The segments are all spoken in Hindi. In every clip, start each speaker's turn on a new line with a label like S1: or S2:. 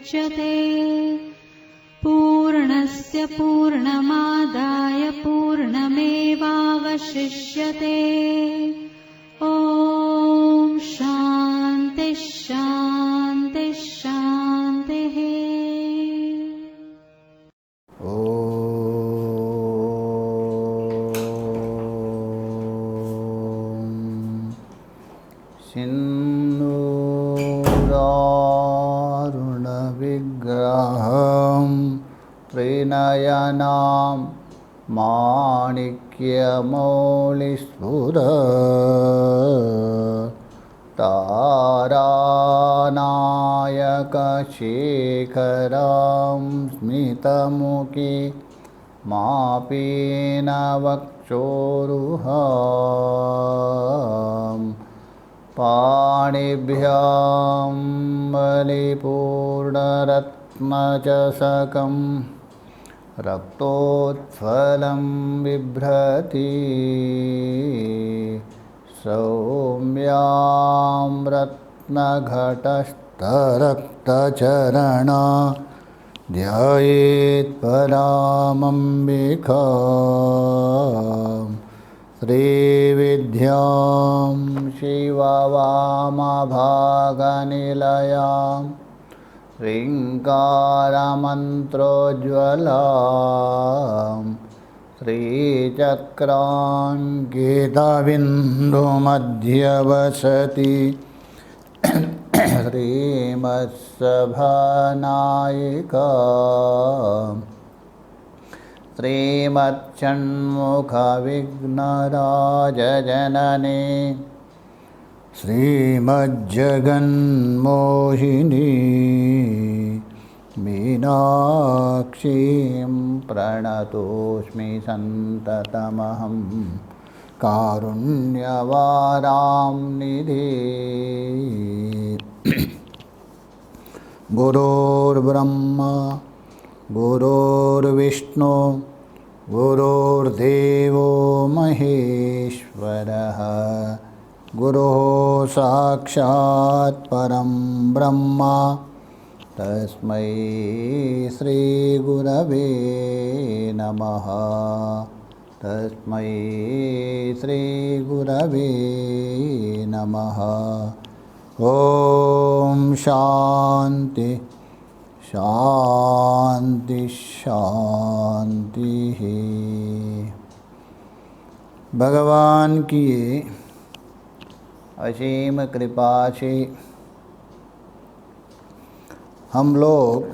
S1: मुच्यते। पूर्णस्य पूर्णमादाय पूर्णमेवावशिष्यते। ॐ शान्ति शान्ति शान्तिः।
S2: सिन्दूरारुणविग्रहं त्रिनयनां तारानायकशेखरं स्मितमुखी मापीनवक्षोरुहं पाणिभ्यां बलिपूर्णरत्नचषकं रक्तोत्फलं बिभ्रति। सौम्यां रत्नघटस्थरक्तचरणा ध्यायेत् परामम्बिकां। श्रीविद्यां शिववामभागनिलयां ह्रीङ्कारमन्त्रोज्ज्वलां श्रीचक्राङ्कितबिन्दुमध्यवसति श्रीमत्सभानायिकां। श्रीमच्छण्मुखविघ्नराजजननी श्रीमज्जगन्मोहिनी मीनाक्षीं प्रणतोऽस्मि सन्ततमहं कारुण्यवारां निधे। गुरुर्ब्रह्मा गुरुर्विष्णु गुरुर्देवो महेश्वरः। गुरुः साक्षात् परं ब्रह्म तस्मै श्रीगुरवे नमः। तस्मै श्रीगुरवे नमः। ॐ शान्ति शान्ति शान्तिः। भगवान की असीम कृपा से हम लोग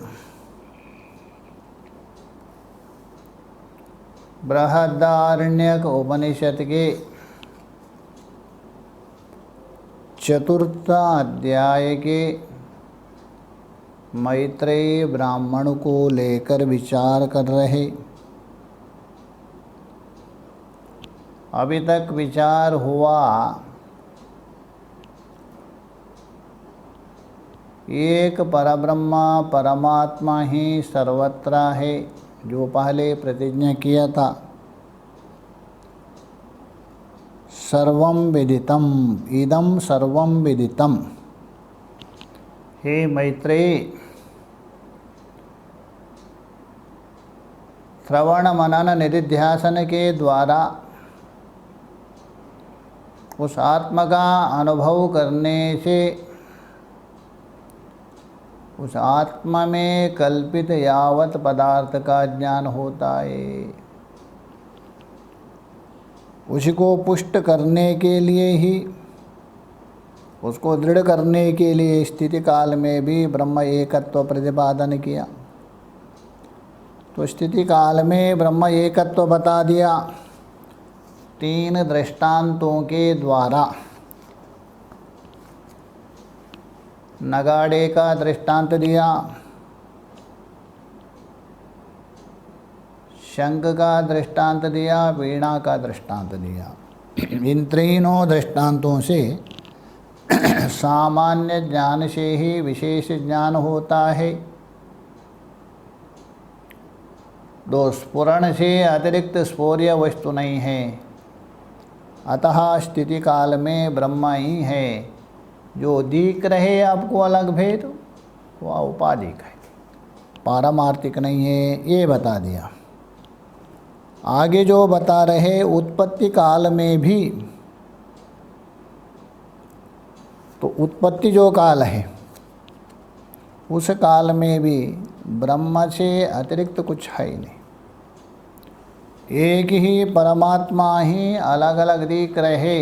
S2: बृहदारण्यक उपनिषद के चतुर्थ अध्याय के मैत्रेय ब्राह्मण को लेकर विचार कर रहे। अभी तक विचार हुआ एक परब्रह्म परमात्मा ही सर्वत्र है, जो पहले प्रतिज्ञा किया था। सर्वं विदितम इदं सर्वं विदितम। हे मैत्रेय, श्रवण मनन निधिध्यासन के द्वारा उस आत्मा का अनुभव करने से उस आत्मा में कल्पित यावत पदार्थ का ज्ञान होता है। उसी को पुष्ट करने के लिए ही, उसको दृढ़ करने के लिए स्थिति काल में भी ब्रह्म एकत्व प्रतिपादन किया। तो स्थिति काल में ब्रह्म एकत्व बता दिया 3 दृष्टांतों के द्वारा। नगाड़े का दृष्टांत दिया, शंख का दृष्टांत दिया, वीणा का दृष्टांत दिया। इन तीनों दृष्टांतों से सामान्य ज्ञान से ही विशेष ज्ञान होता है। दो स्फुरण से अतिरिक्त स्फोर्य वस्तु नहीं है। अतः स्थिति काल में ब्रह्म ही है। जो दिख रहे आपको अलग भेद, वह उपाधिक है। पारमार्थिक नहीं है, ये बता दिया। आगे जो बता रहे उत्पत्ति काल में भी, तो उत्पत्ति जो काल है उस काल में भी ब्रह्म से अतिरिक्त कुछ है ही नहीं। एक ही परमात्मा ही अलग अलग दिख रहे,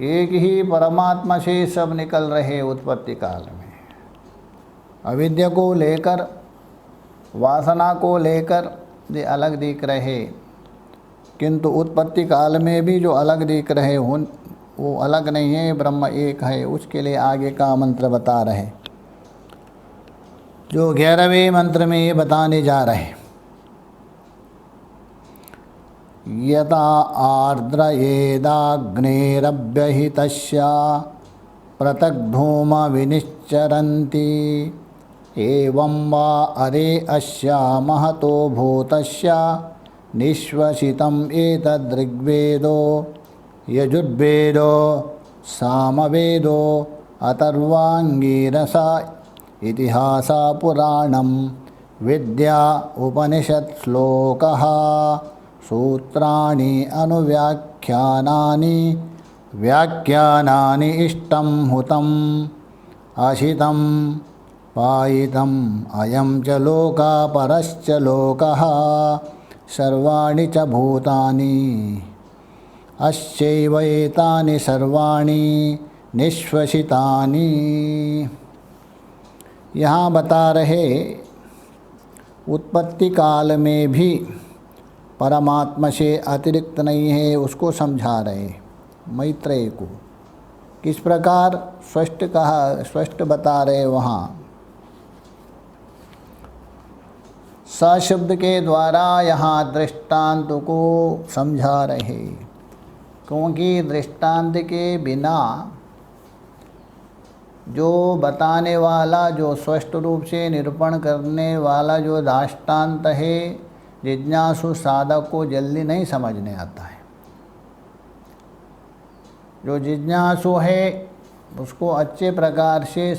S2: एक ही परमात्मा से सब निकल रहे उत्पत्ति काल में। अविद्या को लेकर, वासना को लेकर ये अलग दिख रहे, किंतु उत्पत्ति काल में भी जो अलग दिख रहे वो अलग नहीं है, ब्रह्म एक है। उसके लिए आगे का मंत्र बता रहे, जो 11वें मंत्र में ये बताने जा रहे। यथा आर्द्र येदाग्नेरभ्यहितस्य पृथग्धूम विनिश्चरन्ति एवं वा अरे अस्या महतो भूतस्य निश्वसितम् एतद्ऋग्वेदो यजुर्वेदो सामवेदो अथर्वाङ्गिरसा इतिहासा पुराणं विद्या उपनिषत् श्लोकः सूत्राणि अनुव्याख्यानानि व्याख्यानानि इष्टं हुतम् अशितं पायितम् अयं च लोका परश्च लोकः सर्वाणि च भूतानि अस्यैव एतानि सर्वाणि निश्वसितानि। यहाँ बता रहे उत्पत्ति काल में भी परमात्मा से अतिरिक्त नहीं है, उसको समझा रहे मैत्रेय को। किस प्रकार स्पष्ट कहा, स्पष्ट बता रहे वहाँ स शब्द के द्वारा यहाँ दृष्टांत को समझा रहे, क्योंकि दृष्टांत के बिना जो बताने वाला, जो स्पष्ट रूप से निरूपण करने वाला जो दृष्टांत है, जिज्ञासु साधक को जल्दी नहीं समझने आता है। जो जिज्ञासु है उसको अच्छे प्रकार से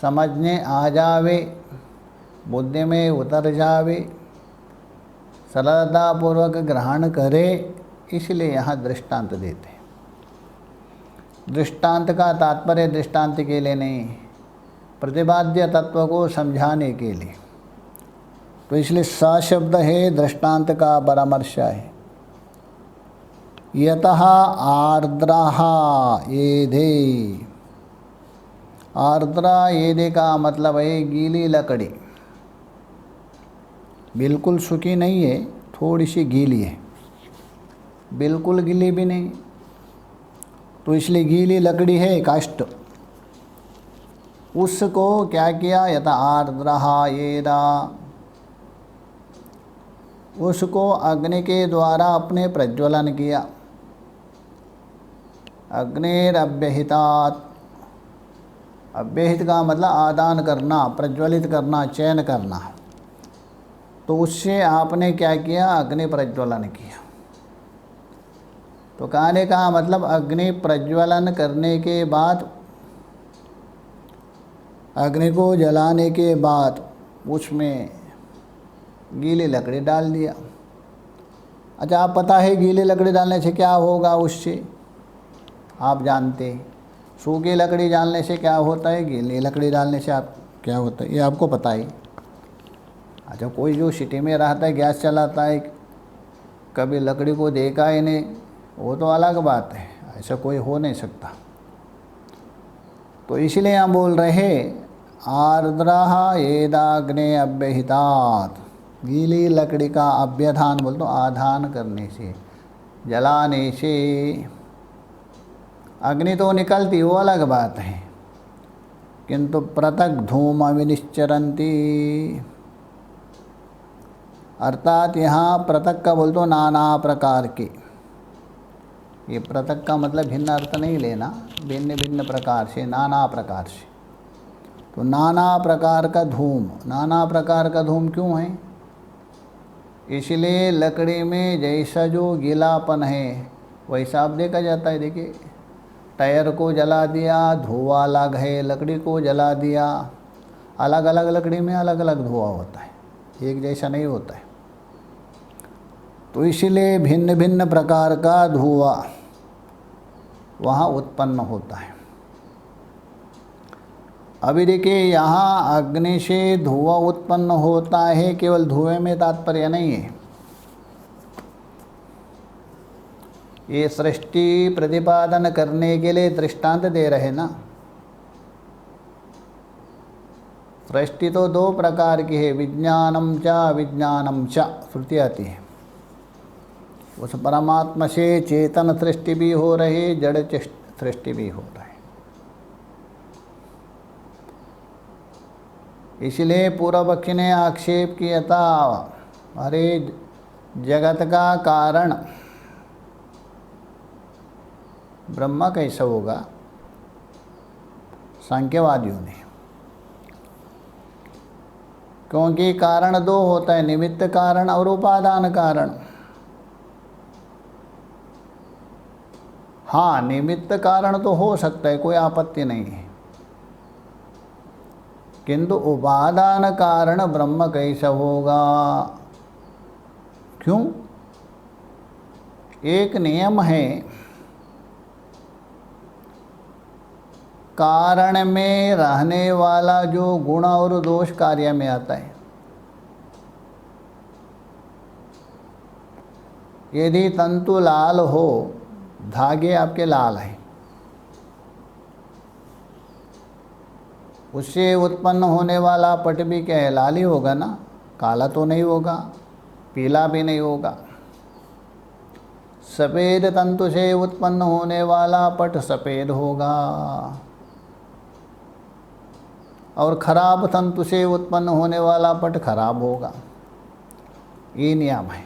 S2: समझने आ जावे, बुद्धि में उतर जावे, सरलतापूर्वक ग्रहण करे, इसलिए यहाँ दृष्टांत देते हैं। दृष्टांत का तात्पर्य दृष्टांत के लिए नहीं, प्रतिपाद्य तत्व को समझाने के लिए। तो इसलिए स शब्द है दृष्टांत का परामर्श है। यतः आर्द्रः येधे, आर्द्रा येधे का मतलब है गीली लकड़ी, बिल्कुल सूखी नहीं है, थोड़ी सी गीली है, बिल्कुल गीली भी नहीं, तो इसलिए गीली लकड़ी है काष्ठ। उसको क्या किया, यथा आर्द्रः येदा, उसको अग्नि के द्वारा अपने प्रज्वलन किया। अग्निरभ्यहितात्, अभ्यहित का मतलब आदान करना, प्रज्वलित करना, चयन करना। तो उससे आपने क्या किया, अग्नि प्रज्वलन किया। तो कहने का मतलब अग्नि प्रज्वलन करने के बाद, अग्नि को जलाने के बाद उसमें गीली लकड़ी डाल दिया। अच्छा, आप पता है गीली लकड़ी डालने से क्या होगा, उससे आप जानते। सूखी लकड़ी डालने से क्या होता है, गीली लकड़ी डालने से आप क्या होता है, ये आपको पता है। अच्छा, कोई जो सिटी में रहता है, गैस चलाता है, कभी लकड़ी को देखा ही नहीं, वो तो अलग बात है, ऐसा कोई हो नहीं सकता। तो इसलिए हम बोल रहे आर्द्रः येदाग्ने अभ्यहितात्, गीली लकड़ी का अभ्यधान बोल तो आधान करने से, जलाने से। अग्नि तो निकलती, वो अलग बात है, किंतु पृथक धूम विनिश्चरन्ति, अर्थात यहाँ पृथक का बोल तो नाना प्रकार के। ये पृथक का मतलब भिन्न अर्थ नहीं लेना, भिन्न भिन्न प्रकार से, नाना प्रकार से। तो नाना प्रकार का धूम, नाना प्रकार का धूम क्यों है, इसलिए लकड़ी में जैसा जो गीलापन है वैसा अब देखा जाता है। देखिए, टायर को जला दिया, धुआं अलग है, लकड़ी को जला दिया अलग अलग लकड़ी में अलग अलग धुआं होता है, एक जैसा नहीं होता है। तो इसलिए भिन्न भिन्न प्रकार का धुआं वहाँ उत्पन्न होता है। अभी देखिए, यहाँ अग्नि से धुआं उत्पन्न होता है, केवल धुएं में तात्पर्य नहीं है। ये सृष्टि प्रतिपादन करने के लिए दृष्टांत दे रहे ना। सृष्टि तो दो प्रकार की है, विज्ञानम च अविज्ञानम च, श्रुति आती है। उस परमात्मा से चेतन सृष्टि भी हो रही, जड़ सृष्टि भी हो रही। इसलिए पूर्व पक्षी ने आक्षेप किया था, अरे जगत का कारण ब्रह्मा कैसा होगा, सांख्यवादियों ने। क्योंकि कारण दो होता है, निमित्त कारण और उपादान कारण। हाँ, निमित्त कारण तो हो सकता है, कोई आपत्ति नहीं है, किंतु उपादान कारण ब्रह्म कैसा होगा? क्यों? एक नियम है, कारण में रहने वाला जो गुण और दोष कार्य में आता है। यदि तंतु लाल हो, धागे आपके लाल हैं, उससे उत्पन्न होने वाला पट भी क्या है, लाल ही होगा ना, काला तो नहीं होगा, पीला भी नहीं होगा। सफ़ेद तंतु से उत्पन्न होने वाला पट सफ़ेद होगा, और खराब तंतु से उत्पन्न होने वाला पट खराब होगा। ये नियम है।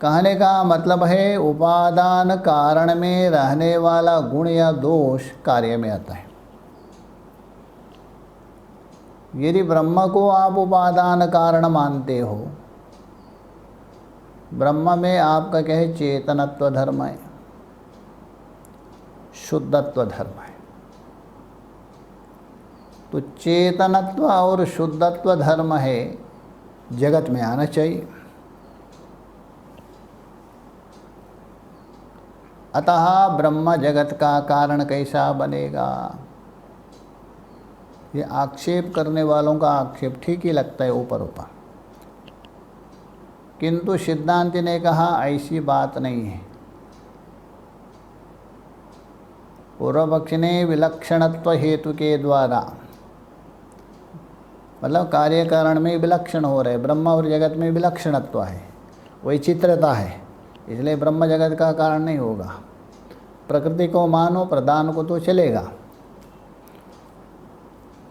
S2: कहने का मतलब है, उपादान कारण में रहने वाला गुण या दोष कार्य में आता है। यदि ब्रह्म को आप उपादान कारण मानते हो, ब्रह्म में आपका क्या है, चेतनत्व धर्म है, शुद्धत्व धर्म है। तो चेतनत्व और शुद्धत्व धर्म है, जगत में आना चाहिए। अतः ब्रह्म जगत का कारण कैसा बनेगा? ये आक्षेप करने वालों का आक्षेप ठीक ही लगता है ऊपर ऊपर, किंतु सिद्धांति ने कहा ऐसी बात नहीं है। पूर्व पक्ष ने विलक्षणत्व हेतु के द्वारा, मतलब कार्य कारण में विलक्षण हो रहे, ब्रह्म और जगत में विलक्षणत्व है, वैचित्रता है, इसलिए ब्रह्म जगत का कारण नहीं होगा। प्रकृति को मानो, प्रधान को तो चलेगा।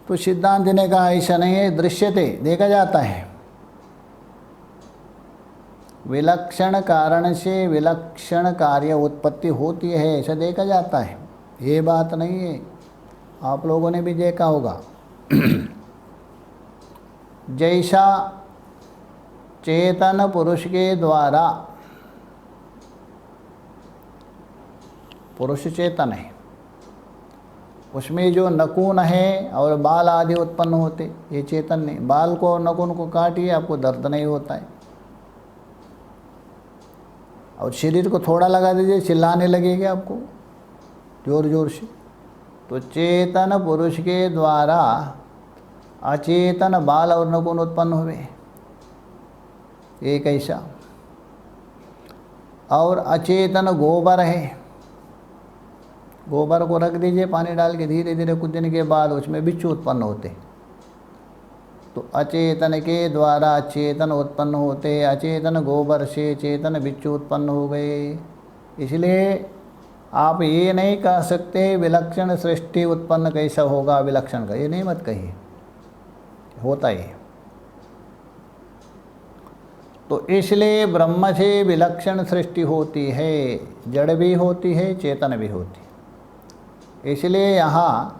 S2: तो सिद्धांत ने कहा ऐसा नहीं है, दृश्यते, देखा जाता है। विलक्षण कारण से विलक्षण कार्य उत्पत्ति होती है, ऐसा देखा जाता है। ये बात नहीं है, आप लोगों ने भी देखा होगा। जैसा चेतन पुरुष के द्वारा, पुरुष चेतन है, उसमें जो नकुन है और बाल आदि उत्पन्न होते, ये चेतन नहीं। बाल को और नकुन को काटिए, आपको दर्द नहीं होता है, और शरीर को थोड़ा लगा दीजिए, चिल्लाने लगेगी आपको जोर जोर से। तो चेतन पुरुष के द्वारा अचेतन बाल और नकुन उत्पन्न हुए, एक ऐसा। और अचेतन गोबर है, गोबर को रख दीजिए पानी डाल के, धीरे धीरे कुछ दिन के बाद उसमें बिच्छू उत्पन्न होते। तो अचेतन के द्वारा चेतन उत्पन्न होते, अचेतन गोबर से चेतन बिच्छू उत्पन्न हो गए। इसलिए आप ये नहीं कह सकते विलक्षण सृष्टि उत्पन्न कैसा होगा, विलक्षण का, ये नहीं मत कहिए, होता ही। तो इसलिए ब्रह्म से विलक्षण सृष्टि होती है, जड़ भी होती है, चेतन भी होती है। इसलिए यहाँ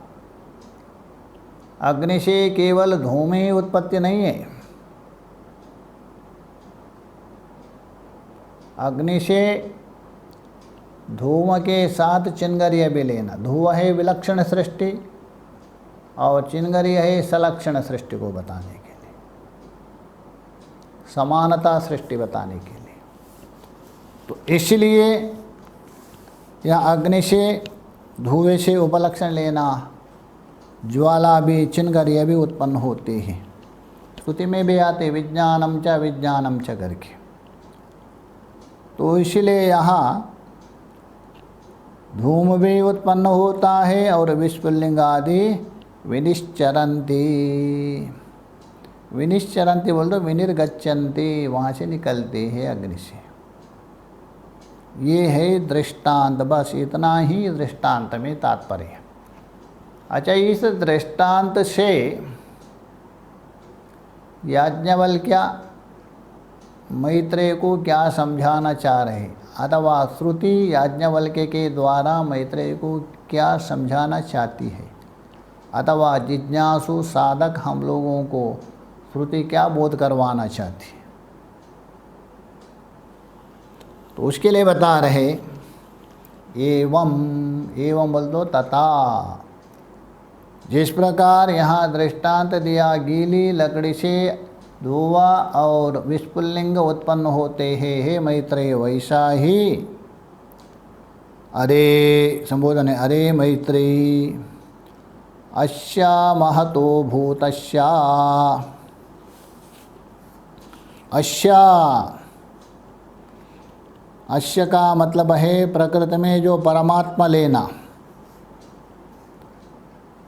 S2: अग्नि से केवल धूम ही उत्पत्ति नहीं है, अग्नि से धूम के साथ चिंगारियाँ भी लेना। धुआं है विलक्षण सृष्टि, और चिन्हगरी है सलक्षण सृष्टि को बताने के लिए, समानता सृष्टि बताने के लिए। तो इसलिए यह अग्नि से धुएं से उपलक्षण लेना, ज्वाला भी चिन्हगरिया भी उत्पन्न होते हैं। श्रुति में भी आते विज्ञानम च करके। तो इसलिए यहाँ धूम भी उत्पन्न होता है और विस्फुलिंग आदि विनिश्चरन्ति। विनिश्चरन्ति बोल दो, विनिर्गच्छन्ति, वहाँ से निकलते हैं अग्नि से। ये है दृष्टांत, बस इतना ही दृष्टांत में तात्पर्य है। अच्छा, इस दृष्टांत से याज्ञवल्क्य मैत्रेय को क्या समझाना चाह रहे, अथवा श्रुति याज्ञवल्क्य के द्वारा मैत्रेय को क्या समझाना चाहती है, अथवा जिज्ञासु साधक हम लोगों को श्रुति क्या बोध करवाना चाहती है, तो उसके लिए बता रहे एवं बोल दो तथा। जिस प्रकार यहाँ दृष्टांत दिया गीली लकड़ी से धुआं और विस्फुलिंग उत्पन्न होते हैं हे मैत्रेय, वैसा ही अरे संबोधन है, अरे मैत्रेयी अस्या महतो भूतस्या। अस्य का मतलब है प्रकृति में जो परमात्मा लेना।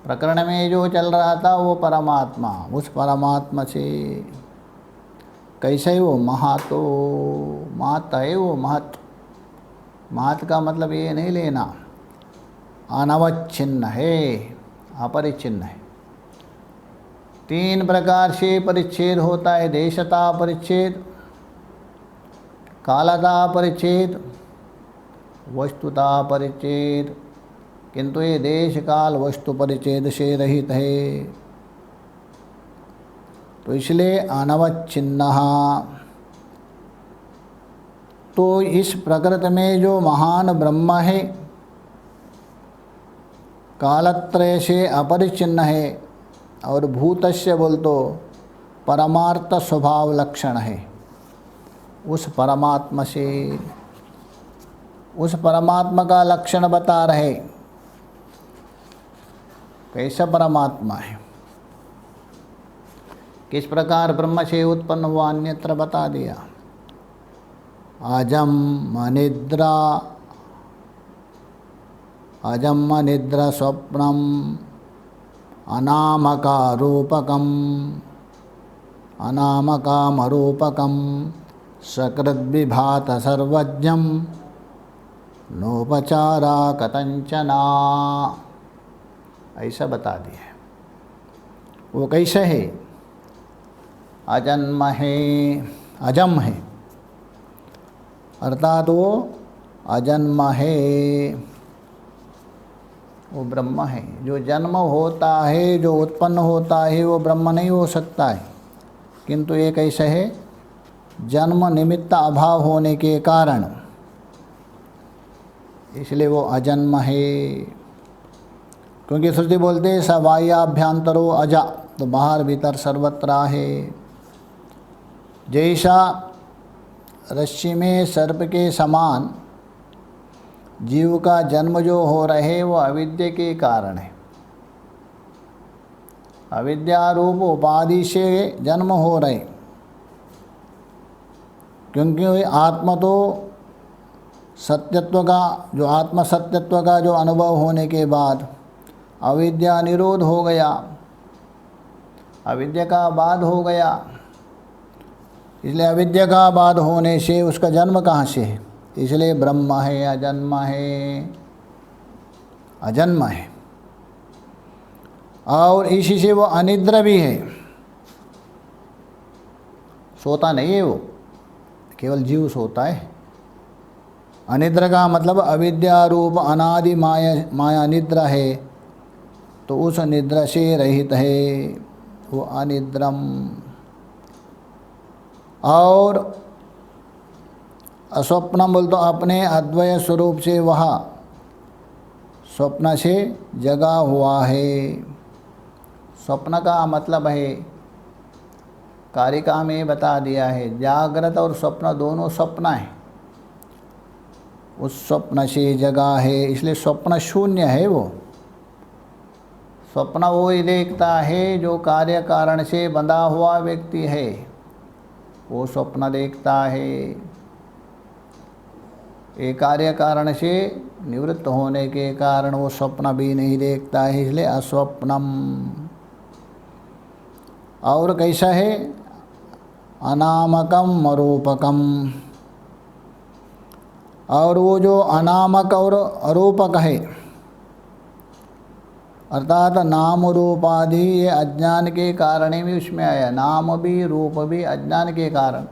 S2: प्रकरण में जो चल रहा था वो परमात्मा, उस परमात्मा से कैसे है वो महातो, महत है वो, महत। महत का मतलब ये नहीं लेना, अनवच्छिन्न है, अपरिच्छिन्न है। तीन प्रकार से परिच्छेद होता है, देशता परिच्छेद, कालता परिच्छेद, वस्तुता परिच्छेद, किंतु ये देश काल वस्तु परिच्छेद से रहित है, तो इसलिए अनवच्छिन्न। तो इस प्रकृति में जो महान ब्रह्म है कालत्रय से अपरिच्छिन्न है, और भूतस्य बोल तो परमार्थ स्वभाव लक्षण है, उस परमात्मा से, उस परमात्मा का लक्षण बता रहे। कैसा परमात्मा है, किस प्रकार ब्रह्म से उत्पन्न हुआ अन्यत्र बता दिया। अजम अनिद्रा स्वप्नम अनामकारूपकम अनामकामरूपकम सकृद्विभात सर्वज्ञम नोपचारा कतंचना, ऐसा बता दिया। वो कैसे है, अजन्म है, अजम है, अर्थात वो अजन्म है, वो ब्रह्म है। जो जन्म होता है, जो उत्पन्न होता है, वो ब्रह्म नहीं हो सकता है, किंतु ये कैसे है, जन्म निमित्त अभाव होने के कारण, इसलिए वो अजन्म है। क्योंकि श्रुति बोलते हैं सबाह्याभ्यंतरो अजा, तो बाहर भीतर सर्वत्र है। जैसा रस्सी में सर्प के समान जीव का जन्म जो हो रहे वो अविद्या के कारण है, अविद्या रूप उपाधि से जन्म हो रहे। क्योंकि आत्मा तो सत्यत्व का, जो आत्म सत्यत्व का जो अनुभव होने के बाद अविद्या निरोध हो गया, अविद्या का बाध हो गया, इसलिए अविद्या का बाध होने से उसका जन्म कहाँ से है, इसलिए ब्रह्म है, अजन्म है, अजन्म है। और इसी से वो अनिद्रा भी है, सोता नहीं है वो, केवल जीव सोता है। अनिद्रा का मतलब अविद्या रूप अनादि माया निद्रा है, तो उस निद्रा से रहित है वो अनिद्रम। और अस्वप्नम बोल तो अपने अद्वय स्वरूप से वह स्वप्न से जगा हुआ है, स्वप्न का मतलब है, कारिका में बता दिया है, जागृत और स्वप्न दोनों स्वप्न है। उस स्वप्न से जगा है, इसलिए स्वप्न शून्य है। वो स्वप्न वो ही देखता है जो कार्य कारण से बंधा हुआ व्यक्ति है, वो स्वप्न देखता है। ये कार्य कारण से निवृत्त होने के कारण वो स्वप्न भी नहीं देखता है, इसलिए अस्वप्नम। और कैसा है? अनामकम अरूपकम। और वो जो अनामक और अरूपक है, अर्थात नाम रूप आदि, ये अज्ञान के कारण ही उसमें आया। नाम भी रूप भी अज्ञान के कारण।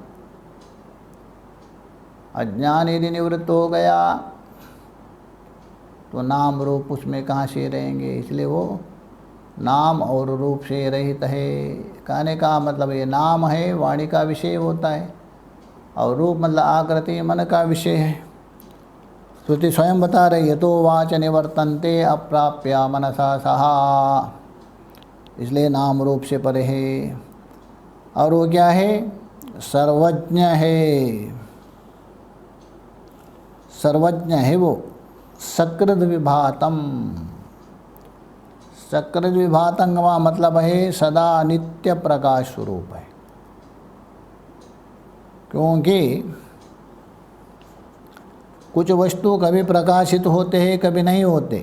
S2: अज्ञान यदि निवृत्त हो गया तो नाम रूप उसमें कहाँ से रहेंगे, इसलिए वो नाम और रूप से रहित है। कहने का मतलब ये नाम है, वाणी का विषय होता है, और रूप मतलब आकृति मन का विषय है। श्रुति स्वयं बता रही है, तो वाच निवर्तन्ते अप्राप्य मनसा सहा, इसलिए नाम रूप से परे है। और वो क्या है? सर्वज्ञ है। सर्वज्ञ है वो। सकृद विभातम। सकृद विभातम का मतलब है सदा नित्य प्रकाश स्वरूप है। क्योंकि कुछ वस्तु कभी प्रकाशित होते हैं, कभी नहीं होते,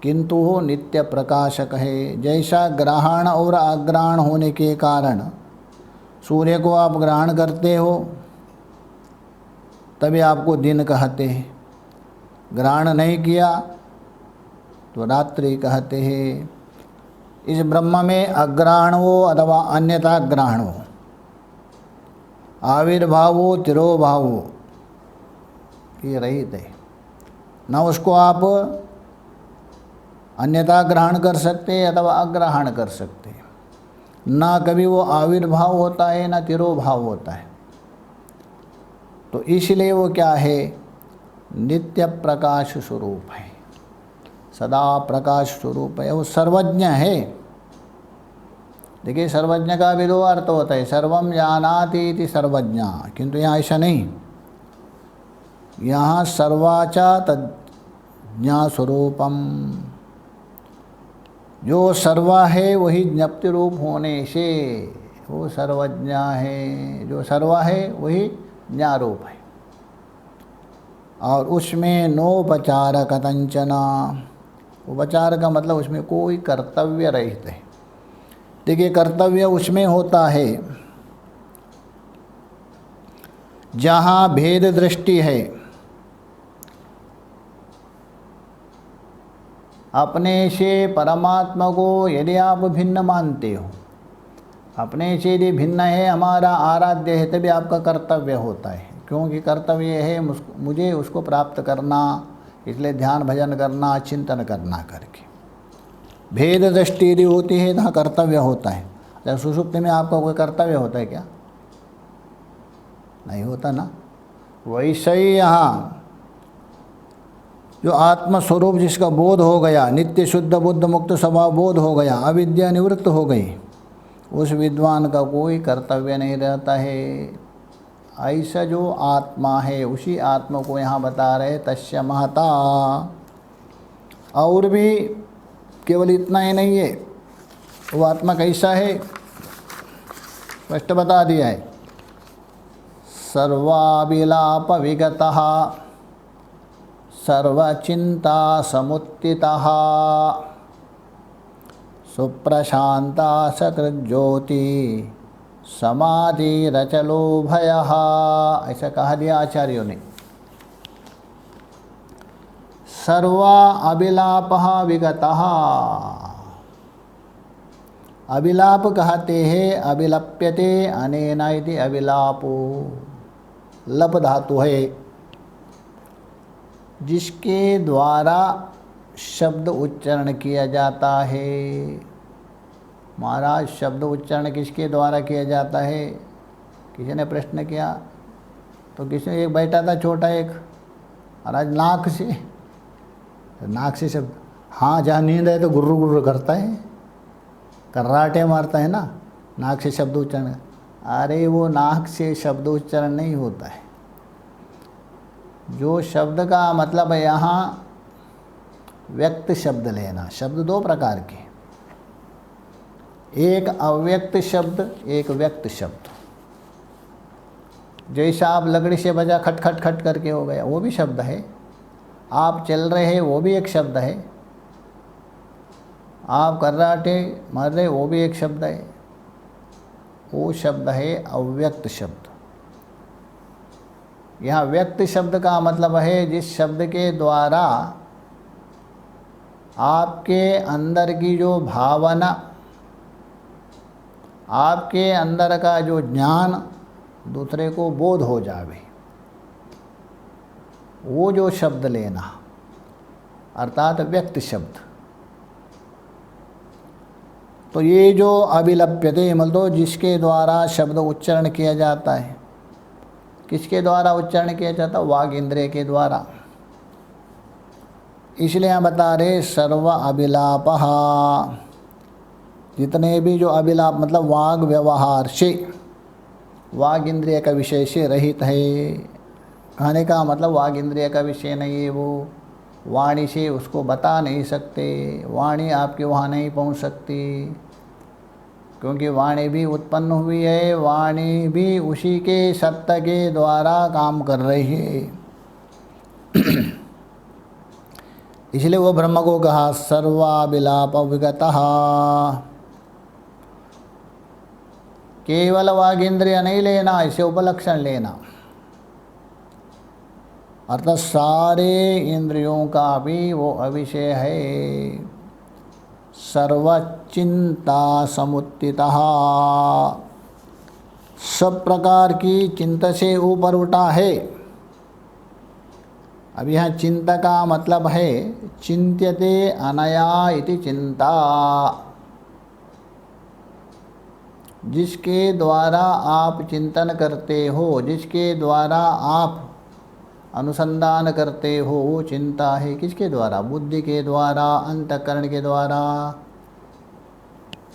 S2: किंतु वो नित्य प्रकाशक है। जैसा ग्रहण और अग्रहण होने के कारण सूर्य को आप ग्रहण करते हो तभी आपको दिन कहते हैं, ग्रहण नहीं किया तो रात्रि कहते हैं। इस ब्रह्म में अग्रहण हो अथवा अन्यथा ग्रहण हो, आविर्भाव हो तिरोभाव हो, ये रहित है। न उसको आप अन्यथा ग्रहण कर सकते अथवा अग्रहण कर सकते, ना कभी वो आविर्भाव होता है ना तिरोभाव होता है। तो इसलिए वो क्या है? नित्य प्रकाश स्वरूप है, सदा प्रकाश स्वरूप है। वो सर्वज्ञ है। देखिए, सर्वज्ञ का भी दो अर्थ होता है, सर्वम जानाति इति सर्वज्ञ, किंतु यहाँ ऐसा नहीं। यहाँ सर्वाचा तज्ञा स्वरूपम, जो सर्वा है वही ज्ञप्ति रूप होने से वो सर्वज्ञ है। जो सर्वा है वही ज्ञारूप है, और उसमें नोपचार कथंचना। उपचार का मतलब उसमें कोई कर्तव्य रहित है। देखिए, कर्तव्य उसमें होता है जहाँ भेद दृष्टि है। अपने से परमात्मा को यदि आप भिन्न मानते हो, अपने से यदि भिन्न है, हमारा आराध्य है, तभी आपका कर्तव्य होता है। क्योंकि कर्तव्य है मुझे उसको प्राप्त करना, इसलिए ध्यान भजन करना, चिंतन करना करके। भेद दृष्टि यदि होती है तो कर्तव्य होता है। जब सुषुप्ति में आपका कोई कर्तव्य होता है क्या? नहीं होता ना। वैसे ही यहाँ जो आत्मस्वरूप जिसका बोध हो गया, नित्य शुद्ध बुद्ध मुक्त स्वभाव बोध हो गया, अविद्या निवृत्त हो गई, उस विद्वान का कोई कर्तव्य नहीं रहता है। ऐसा जो आत्मा है उसी आत्मा को यहाँ बता रहे तस्य महता। और भी केवल इतना ही नहीं है, वो आत्मा कैसा है स्पष्ट बता दिया है। सर्वाभिलाप विगतः सर्वचिंता समुत्थितः सुप्रशांता सकृज्योति समाधि रचलो भयः, ऐसा कहा दिया आचार्यों ने। सर्वा अभिलापः विगतः। अभिलाप कहते हैं अभिलप्यते अनेन इति अभिलापो, लप धातु है जिसके द्वारा शब्द उच्चारण किया जाता है। महाराज, शब्द उच्चारण किसके द्वारा किया जाता है? किसी ने प्रश्न किया तो किसी ने, एक बैठा था छोटा एक, महाराज नाक से, नाक से शब्द, हाँ जहाँ नींद है तो गुर्र गुर्र करता है, कर्राटे मारता है ना, नाक से शब्द उच्चारण, अरे वो नाक से शब्द उच्चारण नहीं होता है। जो शब्द का मतलब है यहाँ व्यक्त शब्द लेना। शब्द दो प्रकार के, एक अव्यक्त शब्द, एक व्यक्त शब्द। जैसा आप लकड़ी से बजा खट खट खट करके हो गया, वो भी शब्द है। आप चल रहे हैं, वो भी एक शब्द है। आप कर्राटे मार रहे, वो भी एक शब्द है। वो शब्द है अव्यक्त शब्द। यहाँ व्यक्त शब्द का मतलब है जिस शब्द के द्वारा आपके अंदर की जो भावना, आपके अंदर का जो ज्ञान दूसरे को बोध हो जावे, वो जो शब्द लेना, अर्थात व्यक्त शब्द। तो ये जो अभिलप्यते मतलब जिसके द्वारा शब्द उच्चारण किया जाता है, किसके द्वारा उच्चारण किया जाता है? वाग इंद्रिय के द्वारा। इसलिए यहाँ बता रहे सर्व अभिलापः, जितने भी जो अभिलाप मतलब वाग व्यवहार से, वाग इंद्रिय का विषय से रहित है। कहने का मतलब वाग इंद्रिय का विषय नहीं है, वो वाणी से उसको बता नहीं सकते, वाणी आपके वहाँ नहीं पहुँच सकती, क्योंकि वाणी भी उत्पन्न हुई है, वाणी भी उसी के सत्य के द्वारा काम कर रही है। इसलिए वो ब्रह्म को कहा सर्वाभिलाप विगतः। केवल वाग इंद्रिय नहीं लेना, इसे उपलक्षण लेना, अर्थात सारे इंद्रियों का भी वो अविषय है। सर्वचिंता समुत्थितः, सब प्रकार की चिंता से ऊपर उठा है। अब यहाँ चिंता का मतलब है चिंत्यते अनया इति चिंता, जिसके द्वारा आप चिंतन करते हो, जिसके द्वारा आप अनुसंधान करते हो, वो चिंता है। किसके द्वारा? बुद्धि के द्वारा, अंतःकरण के द्वारा।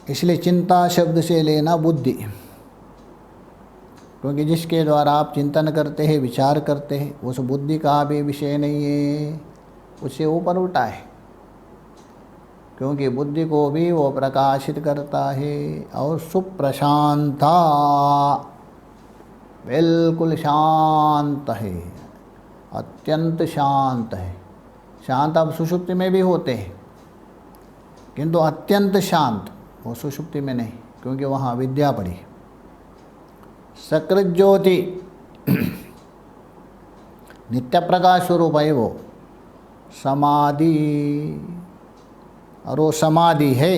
S2: इसलिए चिंता शब्द से लेना बुद्धि, क्योंकि जिसके द्वारा आप चिंतन करते हैं, विचार करते हैं, उस बुद्धि का भी विषय नहीं है, उससे ऊपर उठा है, क्योंकि बुद्धि को भी वो प्रकाशित करता है। और सुप्रशांता, बिल्कुल शांत है, अत्यंत शांत है। शांत अब सुषुप्ति में भी होते हैं, किंतु अत्यंत शांत वो सुषुप्ति में नहीं, क्योंकि वहाँ विद्या पड़ी। सकृत ज्योति नित्य प्रकाश स्वरूप है वो समाधि, और वो समाधि है।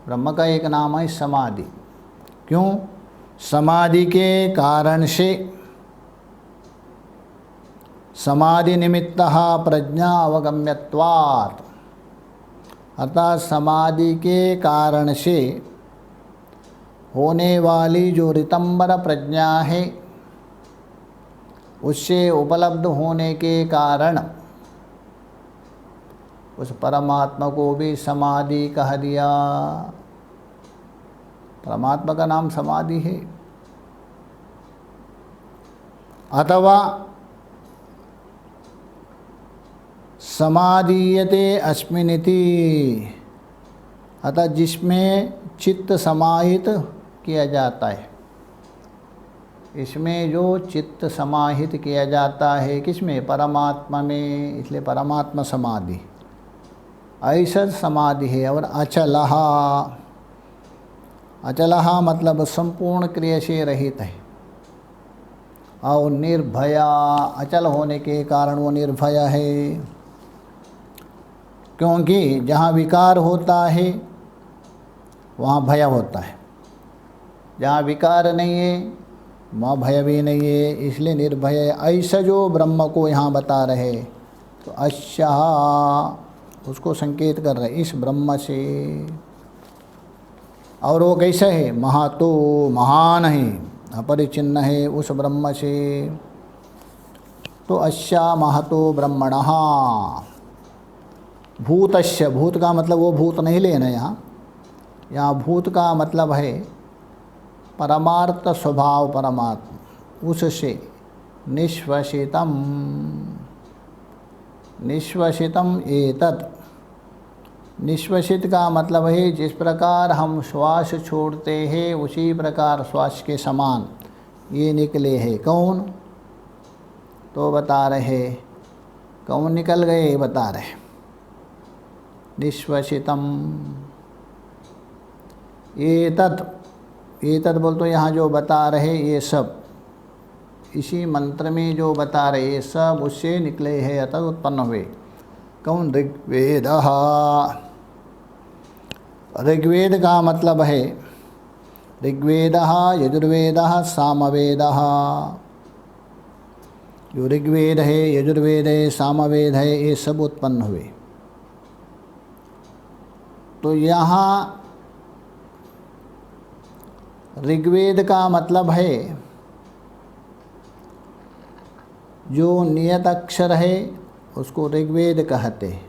S2: ब्रह्म का एक नाम है समाधि। क्यों? समाधि के कारण से, समाधि निमित्तः प्रज्ञा अवगम्यत्वात्, अर्थात समाधि के कारण से होने वाली जो ऋतंबर प्रज्ञा है, उससे उपलब्ध होने के कारण उस परमात्मा को भी समाधि कह दिया। परमात्मा का नाम समाधि है। अथवा समाधीयते अस्मिनिति, अतः जिसमें चित्त समाहित किया जाता है, इसमें जो चित्त समाहित किया जाता है, किसमें? परमात्मा में। इसलिए परमात्मा समाधि, ऐसा समाधि है। और अचलहा, अचलहा मतलब संपूर्ण क्रिया से रहित है। और निर्भया, अचल होने के कारण वो निर्भय है, क्योंकि जहाँ विकार होता है वहाँ भय होता है, जहाँ विकार नहीं है वहाँ भय भी नहीं है, इसलिए निर्भय है। ऐसा जो ब्रह्म को यहाँ बता रहे, तो अच्छा उसको संकेत कर रहे इस ब्रह्म से। और वो कैसा है? महातो, महान है, अपरिचिन्न है उस ब्रह्म से। तो अच्छा महतो ब्रह्मणः भूतस्य, भूत का मतलब वो भूत नहीं लेना यहाँ, यहाँ भूत का मतलब है परमार्थ स्वभाव परमात्मा, उससे निश्वसितम, निश्वसितम एतत्। निश्वसित का मतलब है जिस प्रकार हम श्वास छोड़ते हैं उसी प्रकार श्वास के समान ये निकले हैं। कौन? तो बता रहे कौन निकल गए, बता रहे निश्वसितम एतत्। एतत् बोल तो यहाँ जो बता रहे ये सब, इसी मंत्र में जो बता रहे ये सब उससे निकले हैं, अतः उत्पन्न हुए। कौन? ऋग्वेद। ऋग्वेद का मतलब है ऋग्वेद, यजुर्वेद, सामवेद। जो ऋग्वेद है, यजुर्वेद है, सामवेद है, ये सब उत्पन्न हुए। तो यहाँ ऋग्वेद का मतलब है जो नियत अक्षर है उसको ऋग्वेद कहते हैं,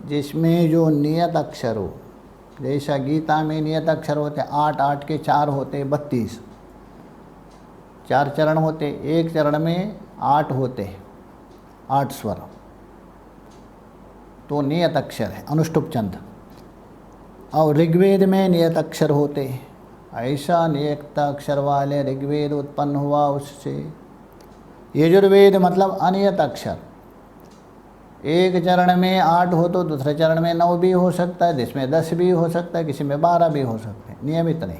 S2: जिसमें जो नियत अक्षर हो। जैसा गीता में नियत अक्षर होते 8, 8 के 4 होते 32, 4 चरण होते, एक चरण में 8 होते, 8 स्वर, तो नियत अक्षर है अनुष्टुप छंद। और ऋग्वेद में नियत अक्षर होते, ऐसा नियत अक्षर वाले ऋग्वेद उत्पन्न हुआ उससे। यजुर्वेद मतलब अनियत अक्षर, एक चरण में 8 हो तो दूसरे चरण में 9 भी हो सकता है, जिसमें 10 भी हो सकता है, किसी में 12 भी हो सकते हैं, नियमित नहीं।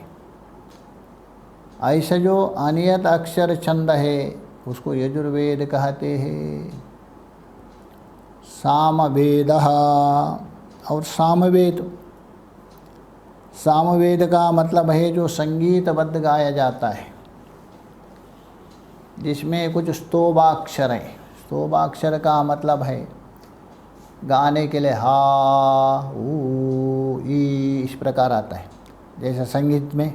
S2: ऐसा जो अनियत अक्षर छंद है उसको यजुर्वेद कहते हैं। सामवेद। और सामवेद, सामवेद का मतलब है जो संगीतबद्ध गाया जाता है, जिसमें कुछ स्तोभाक्षर हैं। स्तोभाक्षर का मतलब है गाने के लिए हा, ऊ, ई, इस प्रकार आता है। जैसे संगीत में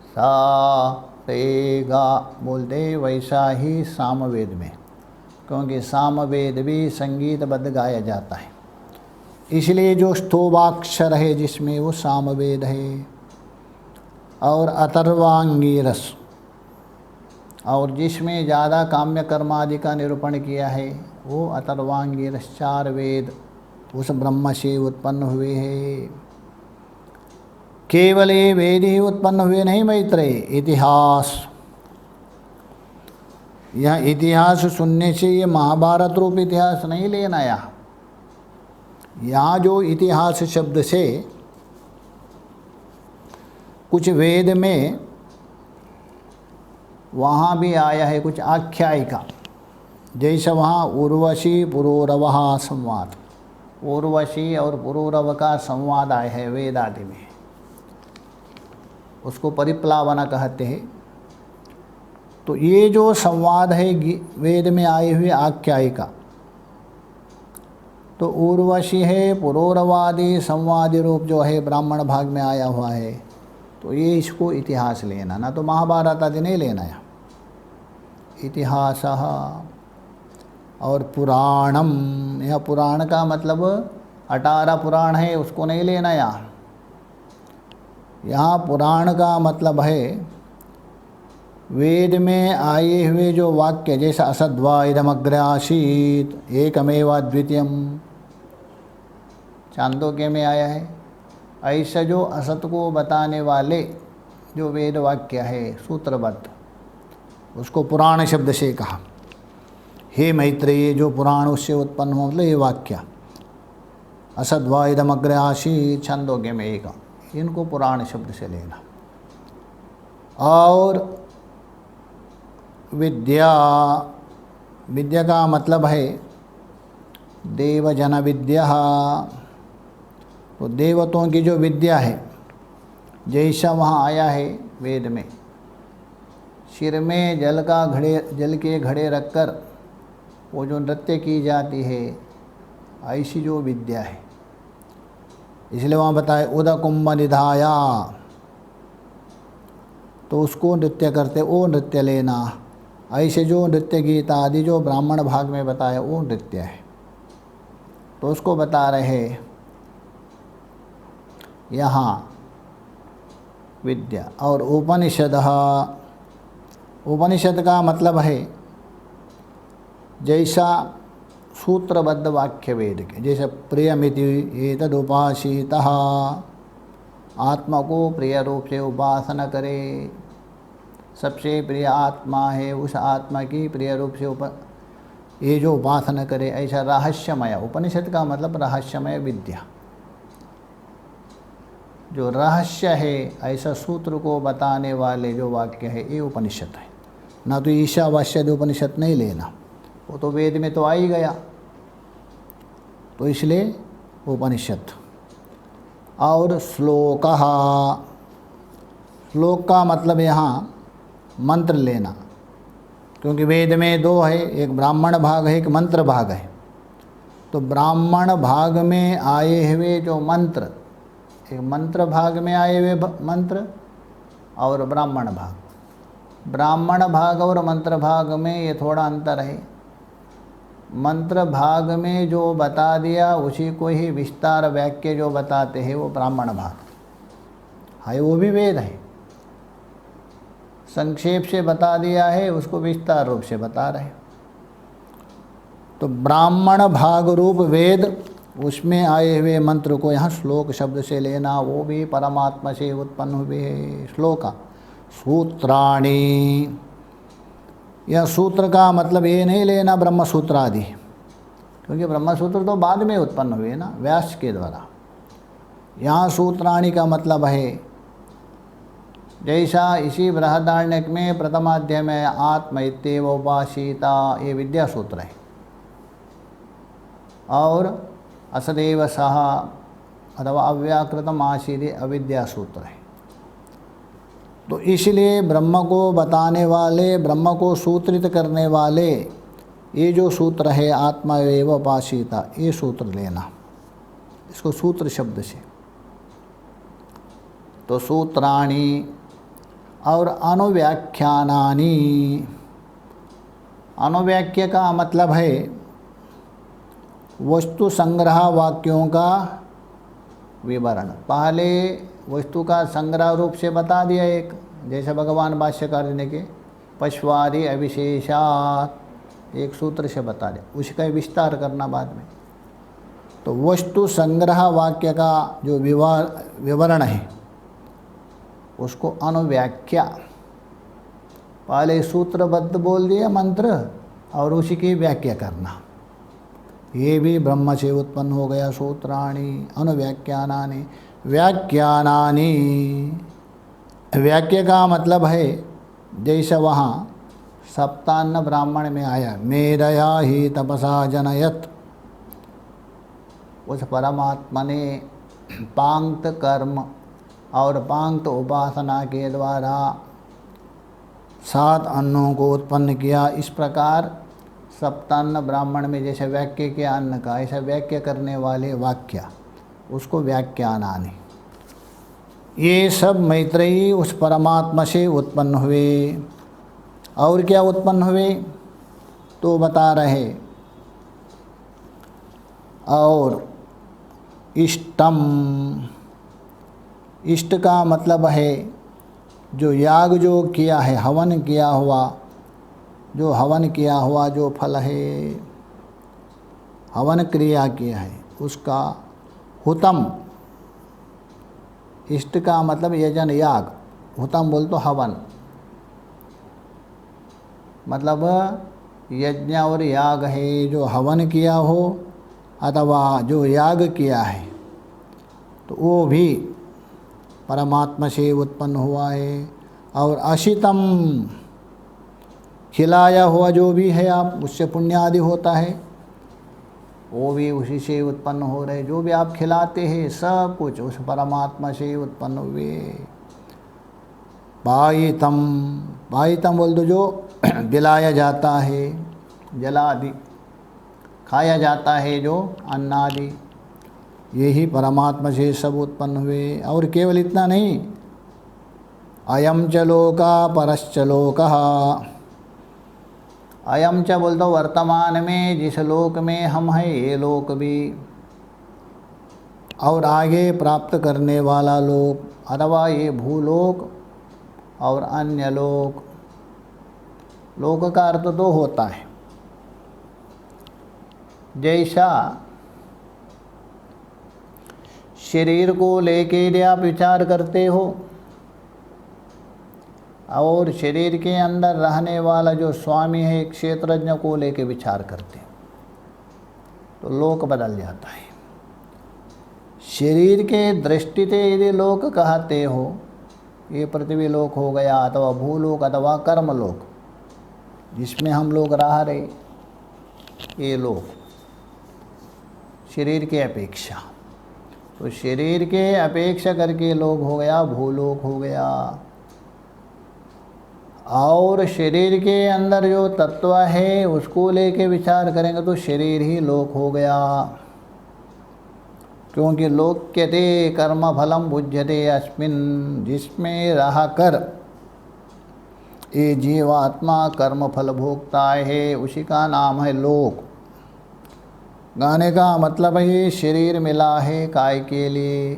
S2: सा, रे, गा बोलते, वैसा ही सामवेद में, क्योंकि सामवेद भी संगीतबद्ध गाया जाता है, इसलिए जो स्तोभाक्षर है जिसमें वो सामवेद है। और अथर्वांगिरस, और जिसमें ज़्यादा काम्य कर्मादि का निरूपण किया है वो अथर्वांगिरस। 4 वेद उस ब्रह्म से उत्पन्न हुए हैं। केवल ये वेद ही उत्पन्न हुए नहीं मैत्रेय, इतिहास। यह इतिहास सुनने से ये महाभारत रूप इतिहास नहीं लेना। यहाँ जो इतिहास शब्द से कुछ वेद में वहाँ भी आया है कुछ आख्यायिका, जैसे वहाँ उर्वशी पुरूरव संवाद, उर्वशी और पुरूरव का संवाद आया है वेद आदि में, उसको परिप्लावना कहते हैं। तो ये जो संवाद है वेद में आए हुए आख्यायिका, तो उर्वशी है, पुरूरवादी संवादी रूप जो है ब्राह्मण भाग में आया हुआ है, तो ये इसको इतिहास लेना, ना तो महाभारत आदि नहीं लेना है। इतिहास। और पुराणम, यह पुराण का मतलब 18 पुराण है, उसको नहीं लेना यहाँ पुराण का मतलब है वेद में आए हुए जो वाक्य, जैसा असद्वा इदमग्र आसीत एकमेवा द्वितीयम, चांदोग्य में आया है। ऐसा जो असत को बताने वाले जो वेद वाक्य है सूत्रबद्ध, उसको पुराण शब्द से कहा। हे मैत्रेय, जो पुराण उससे उत्पन्न हो, मतलब ये वाक्य असद्वा इदमग्र आसीत छंदोग्य में एक, इनको पुराण शब्द से लेना। और विद्या, विद्या का मतलब है देवजन विद्या, तो देवतों की जो विद्या है, जैसा वहाँ आया है वेद में, सिर में जल के घड़े रखकर वो जो नृत्य की जाती है, ऐसी जो विद्या है, इसलिए वहाँ बताए उदकुंभ निधाया, तो उसको नृत्य करते, वो नृत्य लेना। ऐसे जो नृत्य गीत आदि जो ब्राह्मण भाग में बताया वो नृत्य है, तो उसको बता रहे यहाँ विद्या। और उपनिषदः, उपनिषद का मतलब है जैसा सूत्रबद्ध वाक्य वेद के, जैसे प्रियमिति एतदुपासीतः, आत्मा को प्रिय रूप से उपासना करे, सबसे प्रिय आत्मा है, उस आत्मा की प्रिय रूप से ये जो उपासना करे, ऐसा रहस्यमय। उपनिषद का मतलब रहस्यमय विद्या, जो रहस्य है ऐसा सूत्र को बताने वाले जो वाक्य है ये उपनिषद है। ना तो ईशावास्यद उपनिषद नहीं लेना, वो तो वेद में तो आ ही गया, तो इसलिए उपनिषद। और श्लोकः, श्लोक का मतलब यहाँ मंत्र लेना, क्योंकि वेद में दो है, एक ब्राह्मण भाग है, एक मंत्र भाग है। तो ब्राह्मण भाग में आए हुए जो मंत्र, एक मंत्र भाग में आए हुए मंत्र और ब्राह्मण भाग, ब्राह्मण भाग और मंत्र भाग में ये थोड़ा अंतर है। मंत्र भाग में जो बता दिया उसी को ही विस्तार वाक्य जो बताते हैं वो ब्राह्मण भाग है, वो भी वेद है। संक्षेप से बता दिया है, उसको विस्तार रूप से बता रहे। तो ब्राह्मण भाग रूप वेद, उसमें आए हुए मंत्र को यहाँ श्लोक शब्द से लेना, वो भी परमात्मा से उत्पन्न हुए। श्लोक सूत्राणि, यह सूत्र का मतलब ये नहीं लेना ब्रह्म सूत्र आदि, क्योंकि ब्रह्म सूत्र तो बाद में उत्पन्न हुए ना व्यास के द्वारा। यहाँ सूत्राणि का मतलब है जैसा इसी बृहदारण्यक में प्रथमाध्याय में आत्म इत्येव उपासीता, ये विद्या सूत्र है, और असदेव सह अथवा अव्याकृतम आसीदे अविद्या सूत्र है। तो इसलिए ब्रह्म को बताने वाले, ब्रह्म को सूत्रित करने वाले ये जो सूत्र है आत्मा एव उपासीता, ये सूत्र लेना, इसको सूत्र शब्द से। तो सूत्राणि और अनुव्याख्यानानि, अनुव्याख्य का मतलब है वस्तु संग्रह वाक्यों का विवरण। पहले वस्तु का संग्रह रूप से बता दिया एक, जैसे भगवान भाष्यकार ने के पश्वादि अविशेषात, एक सूत्र से बता दिया, उसका विस्तार करना बाद में। तो वस्तु संग्रह वाक्य का जो विवरण है उसको अनुव्याख्या, पहले सूत्रबद्ध बोल दिया मंत्र और उसी की व्याख्या करना, ये भी ब्रह्म से उत्पन्न हो गया। सूत्राणि अनुव्याख्यानानि, व्याख्यानानि, व्याख्या का मतलब है जैसे वहाँ सप्तान्न ब्राह्मण में आया, मेधया ही तपसा जनयत, उस परमात्मा ने पांक्त कर्म और पांक्त उपासना के द्वारा 7 अन्नों को उत्पन्न किया। इस प्रकार सप्तान्न ब्राह्मण में जैसे वाक्य के अन्न का, ऐसा व्याख्या करने वाले वाक्य, उसको व्याख्यानानि। ये सब मैत्रेयी उस परमात्मा से उत्पन्न हुए। और क्या उत्पन्न हुए तो बता रहे, और इष्टम, इष्ट का मतलब है जो याग जो किया है, हवन किया हुआ, जो हवन किया हुआ जो फल है, हवन क्रिया किया है उसका हुतम। इष्ट का मतलब यजन याग, हुतम बोल तो हवन, मतलब यज्ञ और याग है जो हवन किया हो अथवा जो याग किया है, तो वो भी परमात्मा से उत्पन्न हुआ है। और अशितम, खिलाया हुआ जो भी है आप, उससे पुण्य आदि होता है, वो भी उसी से उत्पन्न हो रहे। जो भी आप खिलाते हैं सब कुछ उस परमात्मा से उत्पन्न हुए। पायितम, पायितम बोल दो जो दिलाया जाता है, जलादि खाया जाता है जो अन्न आदि, यही परमात्मा से सब उत्पन्न हुए। और केवल इतना नहीं, अयम च लोका परश्च लोकः, अयम च बोल दो वर्तमान में जिस लोक में हम हैं ये लोक भी, और आगे प्राप्त करने वाला लोक, अथवा ये भूलोक और अन्य लोक। लोक का अर्थ तो होता है जैसा शरीर को लेके यदि आप विचार करते हो और शरीर के अंदर रहने वाला जो स्वामी है क्षेत्रज्ञ को लेके विचार करते हो तो लोक बदल जाता है। शरीर के दृष्टि से यदि लोक कहते हो, ये पृथ्वी लोक हो गया अथवा भूलोक अथवा कर्मलोक जिसमें हम लोग रह रहे, ये लोक शरीर के अपेक्षा, तो शरीर के अपेक्षा करके लोक हो गया, भूलोक हो गया। और शरीर के अंदर जो तत्व है उसको लेके विचार करेंगे तो शरीर ही लोक हो गया, क्योंकि लोक्यते कर्म फलम बुध्यते अस्मिन्, जिसमें रह कर ये जीवात्मा कर्म फल भोगता है उसी का नाम है लोक। गाने का मतलब है ये शरीर मिला है काय के लिए,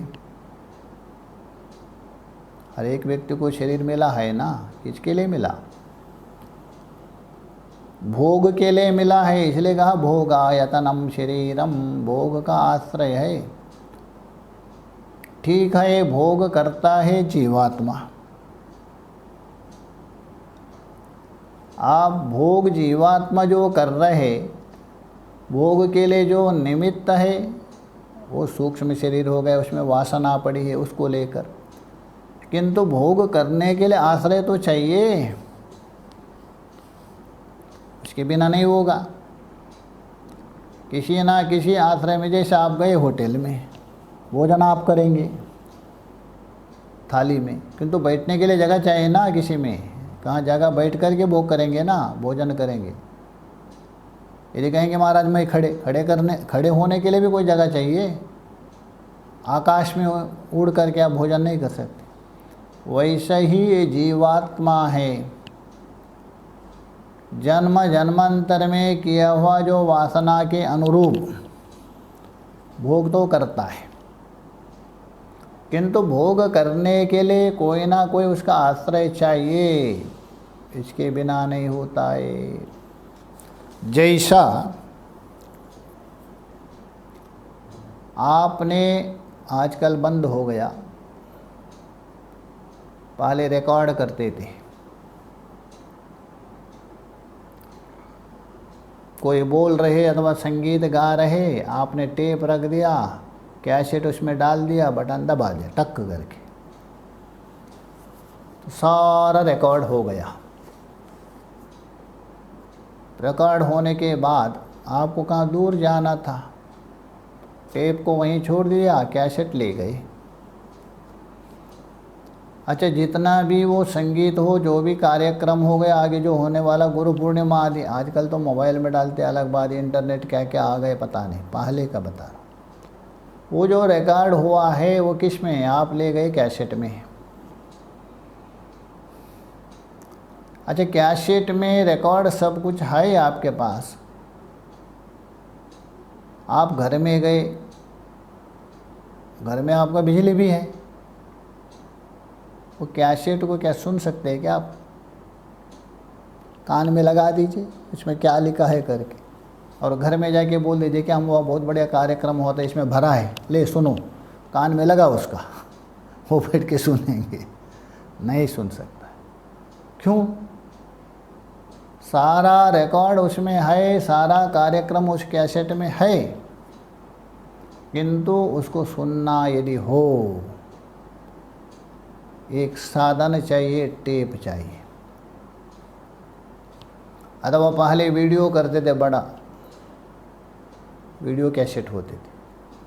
S2: हर एक व्यक्ति को शरीर मिला है ना, किसके लिए मिला? भोग के लिए मिला है, इसलिए कहा भोगायतनम शरीरम, भोग का आश्रय है। ठीक है, भोग करता है जीवात्मा। आप भोग जीवात्मा जो कर रहे, भोग के लिए जो निमित्त है वो सूक्ष्म शरीर हो गया, उसमें वासना पड़ी है उसको लेकर, किंतु भोग करने के लिए आश्रय तो चाहिए, उसके बिना नहीं होगा। किसी ना किसी आश्रय में, जैसे आप गए होटल में, भोजन आप करेंगे थाली में, किंतु बैठने के लिए जगह चाहिए ना, किसी में कहाँ जगह बैठ कर के भोग करेंगे ना, भोजन करेंगे। यदि कहेंगे महाराज मैं खड़े होने के लिए भी कोई जगह चाहिए, आकाश में उड़ करके आप भोजन नहीं कर सकते। वैसे ही ये जीवात्मा है, जन्म जन्मांतर में किया हुआ जो वासना के अनुरूप भोग तो करता है, किंतु भोग करने के लिए कोई ना कोई उसका आश्रय चाहिए, इसके बिना नहीं होता है। जैसा आपने आजकल बंद हो गया, पहले रिकॉर्ड करते थे, कोई बोल रहे अथवा संगीत गा रहे, आपने टेप रख दिया, कैसेट उसमें डाल दिया, बटन दबा दिया टक करके, तो सारा रिकॉर्ड हो गया। रिकॉर्ड होने के बाद आपको कहाँ दूर जाना था, टेप को वहीं छोड़ दिया, कैसेट ले गए। अच्छा, जितना भी वो संगीत हो, जो भी कार्यक्रम हो गया, आगे जो होने वाला गुरु पूर्णिमा आदि, आजकल तो मोबाइल में डालते, अलग बात, इंटरनेट क्या क्या आ गए पता नहीं, पहले का बता रहा। वो जो रिकॉर्ड हुआ है वो किस में है? आप ले गए कैसेट में। अच्छा, कैसेट में रिकॉर्ड सब कुछ है आपके पास, आप घर में गए, घर में आपका बिजली भी है, वो कैसेट को क्या सुन सकते हैं क्या आप? कान में लगा दीजिए, उसमें क्या लिखा है करके, और घर में जाके बोल दीजिए कि हम वह बहुत बढ़िया कार्यक्रम होता है, इसमें भरा है, ले सुनो, कान में लगा उसका, वो बैठ के सुनेंगे, नहीं सुन सकता। क्यों? सारा रिकॉर्ड उसमें है, सारा कार्यक्रम उस कैसेट में है, किंतु उसको सुनना यदि हो, एक साधन चाहिए, टेप चाहिए। अथवा पहले वीडियो करते थे, बड़ा वीडियो कैसेट होते थे,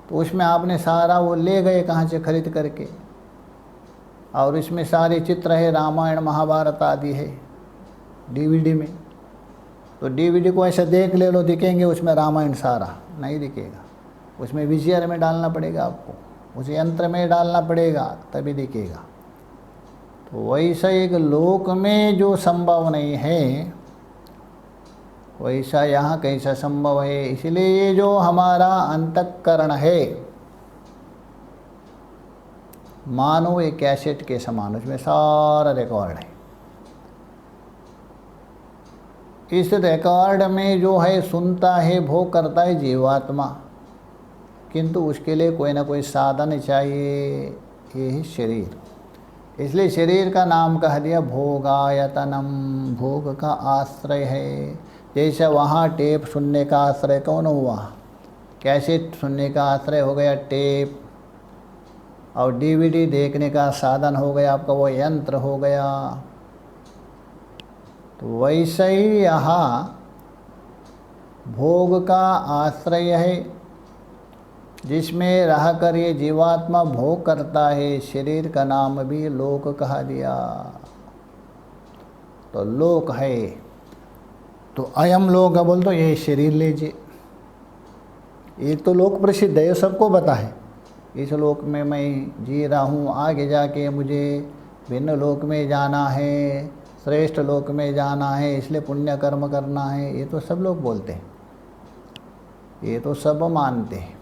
S2: तो उसमें आपने सारा वो ले गए कहाँ से खरीद करके, और इसमें सारे चित्र है, रामायण महाभारत आदि है डीवीडी में, तो डीवीडी को ऐसे देख ले लो, दिखेंगे उसमें रामायण सारा? नहीं दिखेगा, उसमें वीसीआर में डालना पड़ेगा आपको, उस यंत्र में डालना पड़ेगा, तभी दिखेगा। तो वैसा एक लोक में जो संभव नहीं है, वैसा यहाँ कैसा संभव है? इसलिए ये जो हमारा अंतःकरण है, मानो एक कैसेट के समान, उसमें सारा रिकॉर्ड है। इस रिकॉर्ड में जो है सुनता है, भोग करता है जीवात्मा, किंतु उसके लिए कोई ना कोई साधन चाहिए, ये है शरीर। इसलिए शरीर का नाम कह दिया भोगायतनम, भोग का आश्रय है। जैसे वहाँ टेप सुनने का आश्रय कौन हुआ, कैसेट सुनने का आश्रय हो गया टेप, और डीवीडी देखने का साधन हो गया आपका वो यंत्र हो गया। तो वैसे ही यहाँ भोग का आश्रय है, जिसमें रहकर ये जीवात्मा भोग करता है। शरीर का नाम भी लोक कहा दिया। तो लोक है, तो अयम लोक बोल तो ये शरीर लीजिए। एक तो लोक प्रसिद्ध है, सबको पता है, इस लोक में मैं जी रहा हूँ, आगे जाके मुझे भिन्न लोक में जाना है, श्रेष्ठ लोक में जाना है, इसलिए पुण्य कर्म करना है। ये तो सब लोग बोलते हैं, ये तो सब मानते हैं।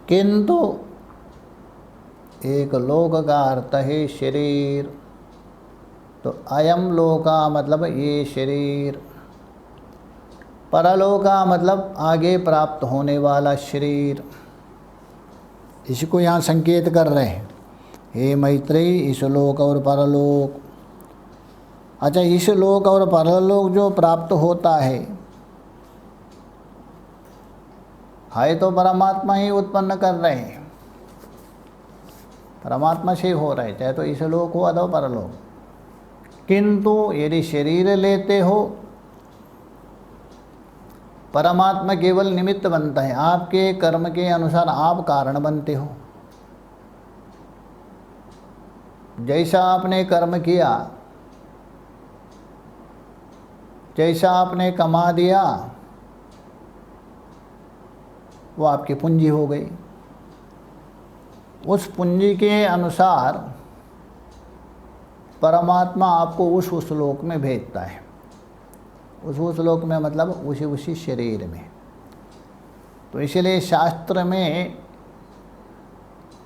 S2: किंतु एक लोक का अर्थ है शरीर। तो अयम लोका मतलब ये शरीर, परलोका मतलब आगे प्राप्त होने वाला शरीर। इसको यहाँ संकेत कर रहे हैं, हे मैत्रेयी, इस लोक और परलोक। अच्छा, इस लोक और परलोक जो प्राप्त होता है तो परमात्मा ही उत्पन्न कर रहे हैं, परमात्मा से हो रहे, चाहे तो इस लोक हो अथवा परलोक। किंतु यदि शरीर लेते हो, परमात्मा केवल निमित्त बनता है, आपके कर्म के अनुसार आप कारण बनते हो। जैसा आपने कर्म किया, जैसा आपने कमा दिया, वो आपकी पूंजी हो गई। उस पूंजी के अनुसार परमात्मा आपको उस श्लोक में भेजता है। उस श्लोक में मतलब उसी शरीर में। तो इसलिए शास्त्र में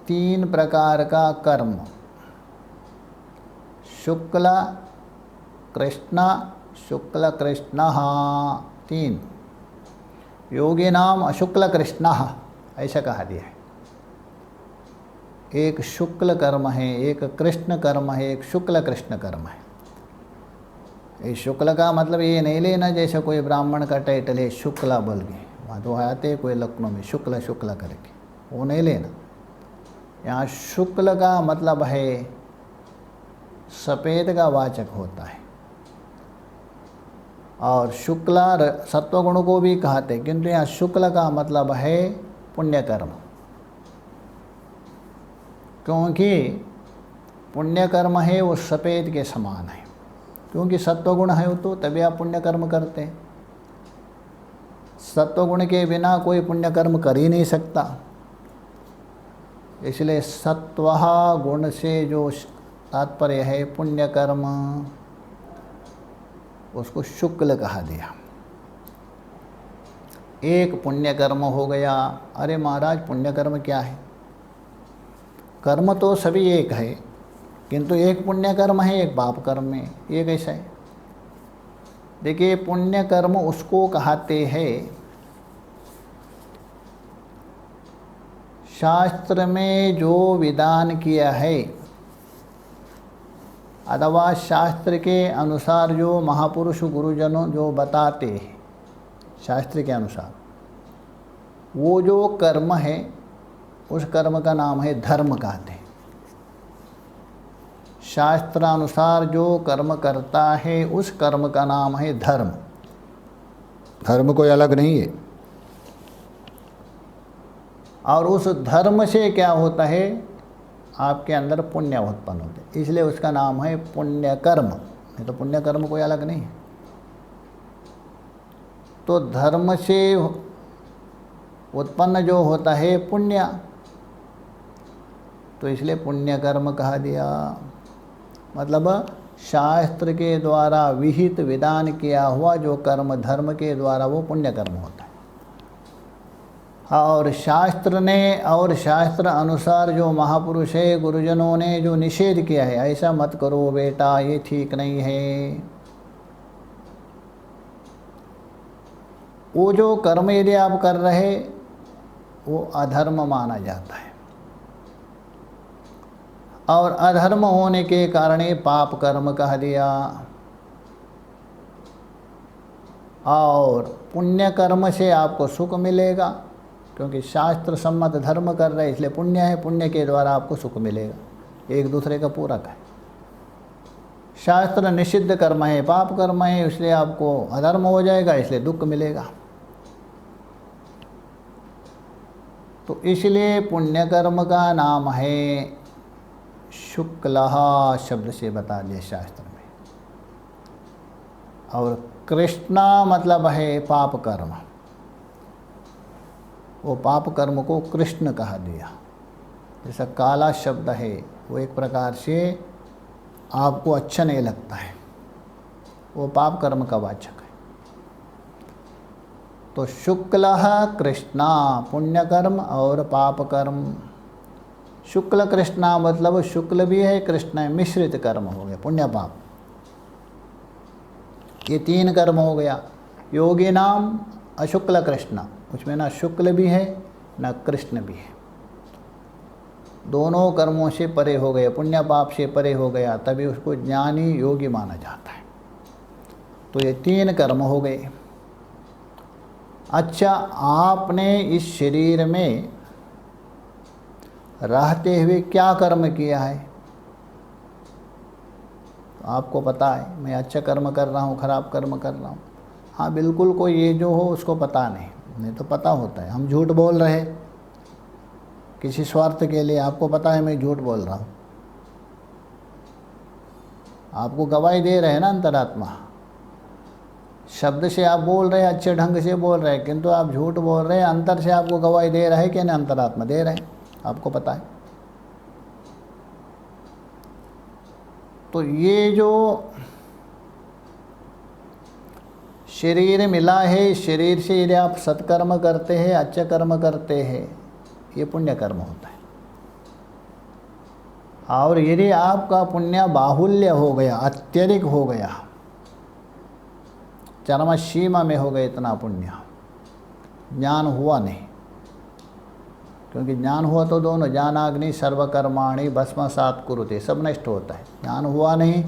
S2: 3 प्रकार का कर्म, शुक्ल कृष्ण शुक्ल कृष्ण 3, योगी नाम अशुक्ल कृष्ण, ऐसा कहा दिया है। एक शुक्ल कर्म है, एक कृष्ण कर्म है, एक शुक्ल कृष्ण कर्म है। ये शुक्ल का मतलब ये नहीं लेना जैसे कोई ब्राह्मण का टाइटल है शुक्ला बोल के, वहाँ तो आते कोई लखनऊ में शुक्ला शुक्ला करके, वो नहीं लेना। यहाँ शुक्ल का मतलब है सफ़ेद का वाचक होता है, और शुक्ला सत्वगुण को भी कहते, किंतु यहाँ शुक्ल का मतलब है पुण्य कर्म। क्योंकि पुण्य कर्म है वो सफ़ेद के समान है, क्योंकि सत्वगुण है तो तभी आप पुण्य कर्म करते हैं। सत्वगुण के बिना कोई पुण्य कर्म कर ही नहीं सकता। इसलिए सत्व गुण से जो तात्पर्य है पुण्य कर्म, उसको शुक्ल कहा दिया। एक पुण्य कर्म हो गया। अरे महाराज, पुण्य कर्म क्या है? कर्म तो सभी एक है, किंतु एक पुण्य कर्म है, एक पाप कर्म है। ये कैसा है? देखिए, पुण्य कर्म उसको कहते हैं शास्त्र में जो विधान किया है अथवा शास्त्र के अनुसार जो महापुरुष गुरुजनों जो बताते हैं, शास्त्र के अनुसार वो जो कर्म है उस कर्म का नाम है धर्म कहते हैं। शास्त्रानुसार जो कर्म करता है उस कर्म का नाम है धर्म। धर्म कोई अलग नहीं है। और उस धर्म से क्या होता है? आपके अंदर पुण्य उत्पन्न होते हैं, इसलिए उसका नाम है पुण्य कर्म। नहीं तो पुण्य कर्म कोई अलग नहीं है। तो धर्म से उत्पन्न जो होता है पुण्य, तो इसलिए पुण्य कर्म कहा दिया। मतलब शास्त्र के द्वारा विहित विधान किया हुआ जो कर्म धर्म के द्वारा वो पुण्य कर्म होता है। और शास्त्र अनुसार जो महापुरुष है, गुरुजनों ने जो निषेध किया है, ऐसा मत करो बेटा, ये ठीक नहीं है। वो जो कर्म यदि आप कर रहे वो अधर्म माना जाता है, और अधर्म होने के कारण ये पाप कर्म कह दिया। और पुण्य कर्म से आपको सुख मिलेगा, क्योंकि शास्त्र सम्मत धर्म कर रहे इसलिए पुण्य है, पुण्य के द्वारा आपको सुख मिलेगा, एक दूसरे का पूरक है। शास्त्र निषिद्ध कर्म है, पाप कर्म है, इसलिए आपको अधर्म हो जाएगा, इसलिए दुख मिलेगा। तो इसलिए पुण्य कर्म का नाम है शुक्लः, शब्द से बता दिया शास्त्र में। और कृष्णा मतलब है पाप कर्म, वो पाप कर्म को कृष्ण कहा दिया। जैसा काला शब्द है वो एक प्रकार से आपको अच्छा नहीं लगता है, वो पाप कर्म का वाचक है। तो शुक्लः कृष्णा, पुण्य कर्म और पाप कर्म। शुक्ल कृष्णा मतलब शुक्ल भी है कृष्ण है, मिश्रित कर्म हो गया, पुण्य पाप, ये तीन कर्म हो गया। योगी नाम अशुक्ल कृष्ण, उसमें ना शुक्ल भी है ना कृष्ण भी है, दोनों कर्मों से परे हो गए, पुण्य पाप से परे हो गया, तभी उसको ज्ञानी योगी माना जाता है। तो ये तीन कर्म हो गए। अच्छा, आपने इस शरीर में रहते हुए क्या कर्म किया है? तो आपको पता है मैं अच्छा कर्म कर रहा हूँ, खराब कर्म कर रहा हूँ। हाँ बिल्कुल, कोई ये जो हो उसको पता नहीं तो पता होता है। हम झूठ बोल रहे किसी स्वार्थ के लिए, आपको पता है मैं झूठ बोल रहा हूँ, आपको गवाही दे रहे हैं ना अंतरात्मा। शब्द से आप बोल रहे हैं, अच्छे ढंग से बोल रहे हैं, किंतु आप झूठ बोल रहे हैं, अंतर से आपको गवाही दे रहा है कि नहीं? अंतरात्मा दे रहे हैं, आपको पता है। तो ये जो शरीर मिला है, शरीर से यदि आप सत्कर्म करते हैं, अच्छे कर्म करते हैं, ये पुण्य कर्म होता है। और यदि आपका पुण्य बाहुल्य हो गया, अत्यधिक हो गया, चरम सीमा में हो गया इतना पुण्य, ज्ञान हुआ नहीं, क्योंकि ज्ञान हुआ तो दोनों, ज्ञानाग्नि सर्वकर्माणि भस्मसात् कुरुते, सब नष्ट होता है। ज्ञान हुआ नहीं,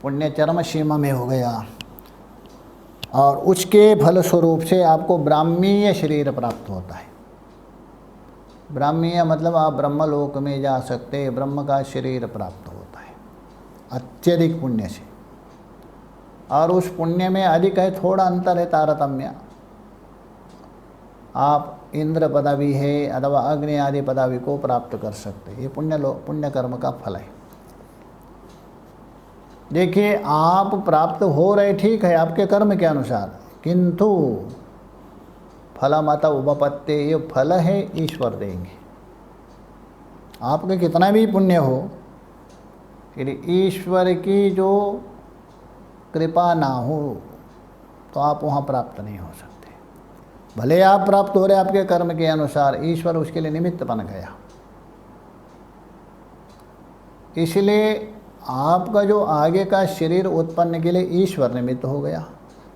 S2: पुण्य चरम सीमा में हो गया, और उसके फलस्वरूप से आपको ब्राह्मीय शरीर प्राप्त होता है। ब्राह्मीय मतलब आप ब्रह्मलोक में जा सकते, ब्रह्म का शरीर प्राप्त होता है अत्यधिक पुण्य से। और उस पुण्य में अधिक है, थोड़ा अंतर है, तारतम्य। आप इंद्र पदवी है अथवा अग्नि आदि पदवी को प्राप्त कर सकते हैं, ये पुण्य कर्म का फल है। देखिए, आप प्राप्त हो रहे ठीक है आपके कर्म के अनुसार, किंतु फलमत उपपत्ति, ये फल है ईश्वर देंगे। आपके कितना भी पुण्य हो, यदि ईश्वर की जो कृपा ना हो तो आप वहाँ प्राप्त नहीं हो सकते। भले आप प्राप्त हो रहे आपके कर्म के अनुसार, ईश्वर उसके लिए निमित्त बन गया। इसलिए आपका जो आगे का शरीर उत्पन्न के लिए ईश्वर निमित्त हो गया।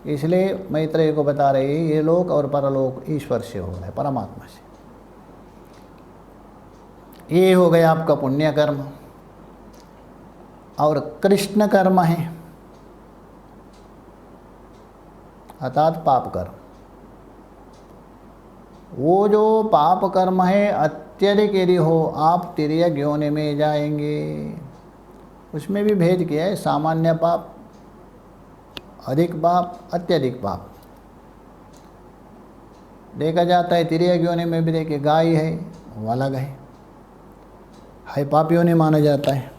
S2: इसलिए मैत्रेय को बता रहे ये लोक और परलोक ईश्वर से हो रहा है, परमात्मा से। ये हो गया आपका पुण्य कर्म। और कृष्ण कर्म है अर्थात पाप कर्म। वो जो पाप कर्म है अत्यधिक यदि हो, आप तिर्यक योनि में जाएंगे। उसमें भी भेद किया है, सामान्य पाप, अधिक पाप, अत्यधिक पाप। देखा जाता है तिर्यक योनि में भी, देखिए गाय है वो अलग है पाप योनि माना जाता है,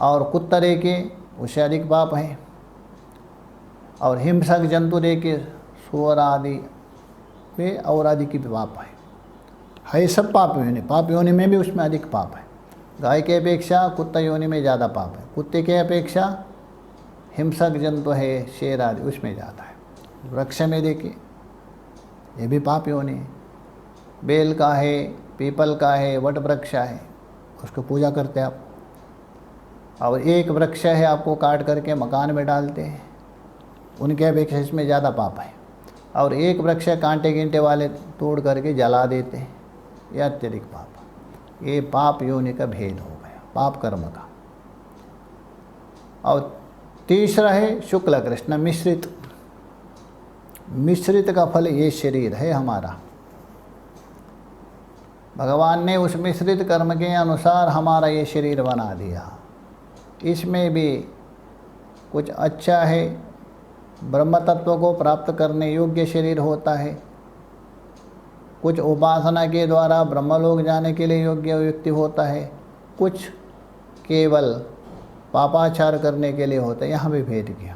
S2: और कुत्ता देखे उससे अधिक पाप है, और हिंसक जंतु देखे सुअर आदि में और आदि की पाप है सब पाप योनि। पाप योनि में भी उसमें अधिक पाप है। गाय के अपेक्षा कुत्ता योनि में ज़्यादा पाप है, कुत्ते के अपेक्षा हिंसक जंतु है शेर आदि उसमें ज़्यादा है। वृक्ष में देखिए ये भी पाप योनि है। बेल का है, पीपल का है, वट वृक्ष है, उसको पूजा करते आप, और एक वृक्ष है आपको काट करके मकान में डालते हैं, उनके अपेक्षा इसमें ज़्यादा पाप है। और एक वृक्ष कांटे गिंटे वाले तोड़ करके जला देते हैं, यह अत्यधिक पाप। ये पाप योनि का भेद हो गया, पाप कर्म का। और तीसरा है शुक्ल कृष्ण मिश्रित। मिश्रित का फल ये शरीर है हमारा। भगवान ने उस मिश्रित कर्म के अनुसार हमारा ये शरीर बना दिया। इसमें भी कुछ अच्छा है, ब्रह्म तत्व को प्राप्त करने योग्य शरीर होता है, कुछ उपासना के द्वारा ब्रह्मलोक जाने के लिए योग्य व्यक्ति होता है, कुछ केवल पापाचार करने के लिए होता है। यहाँ भी भेद किया।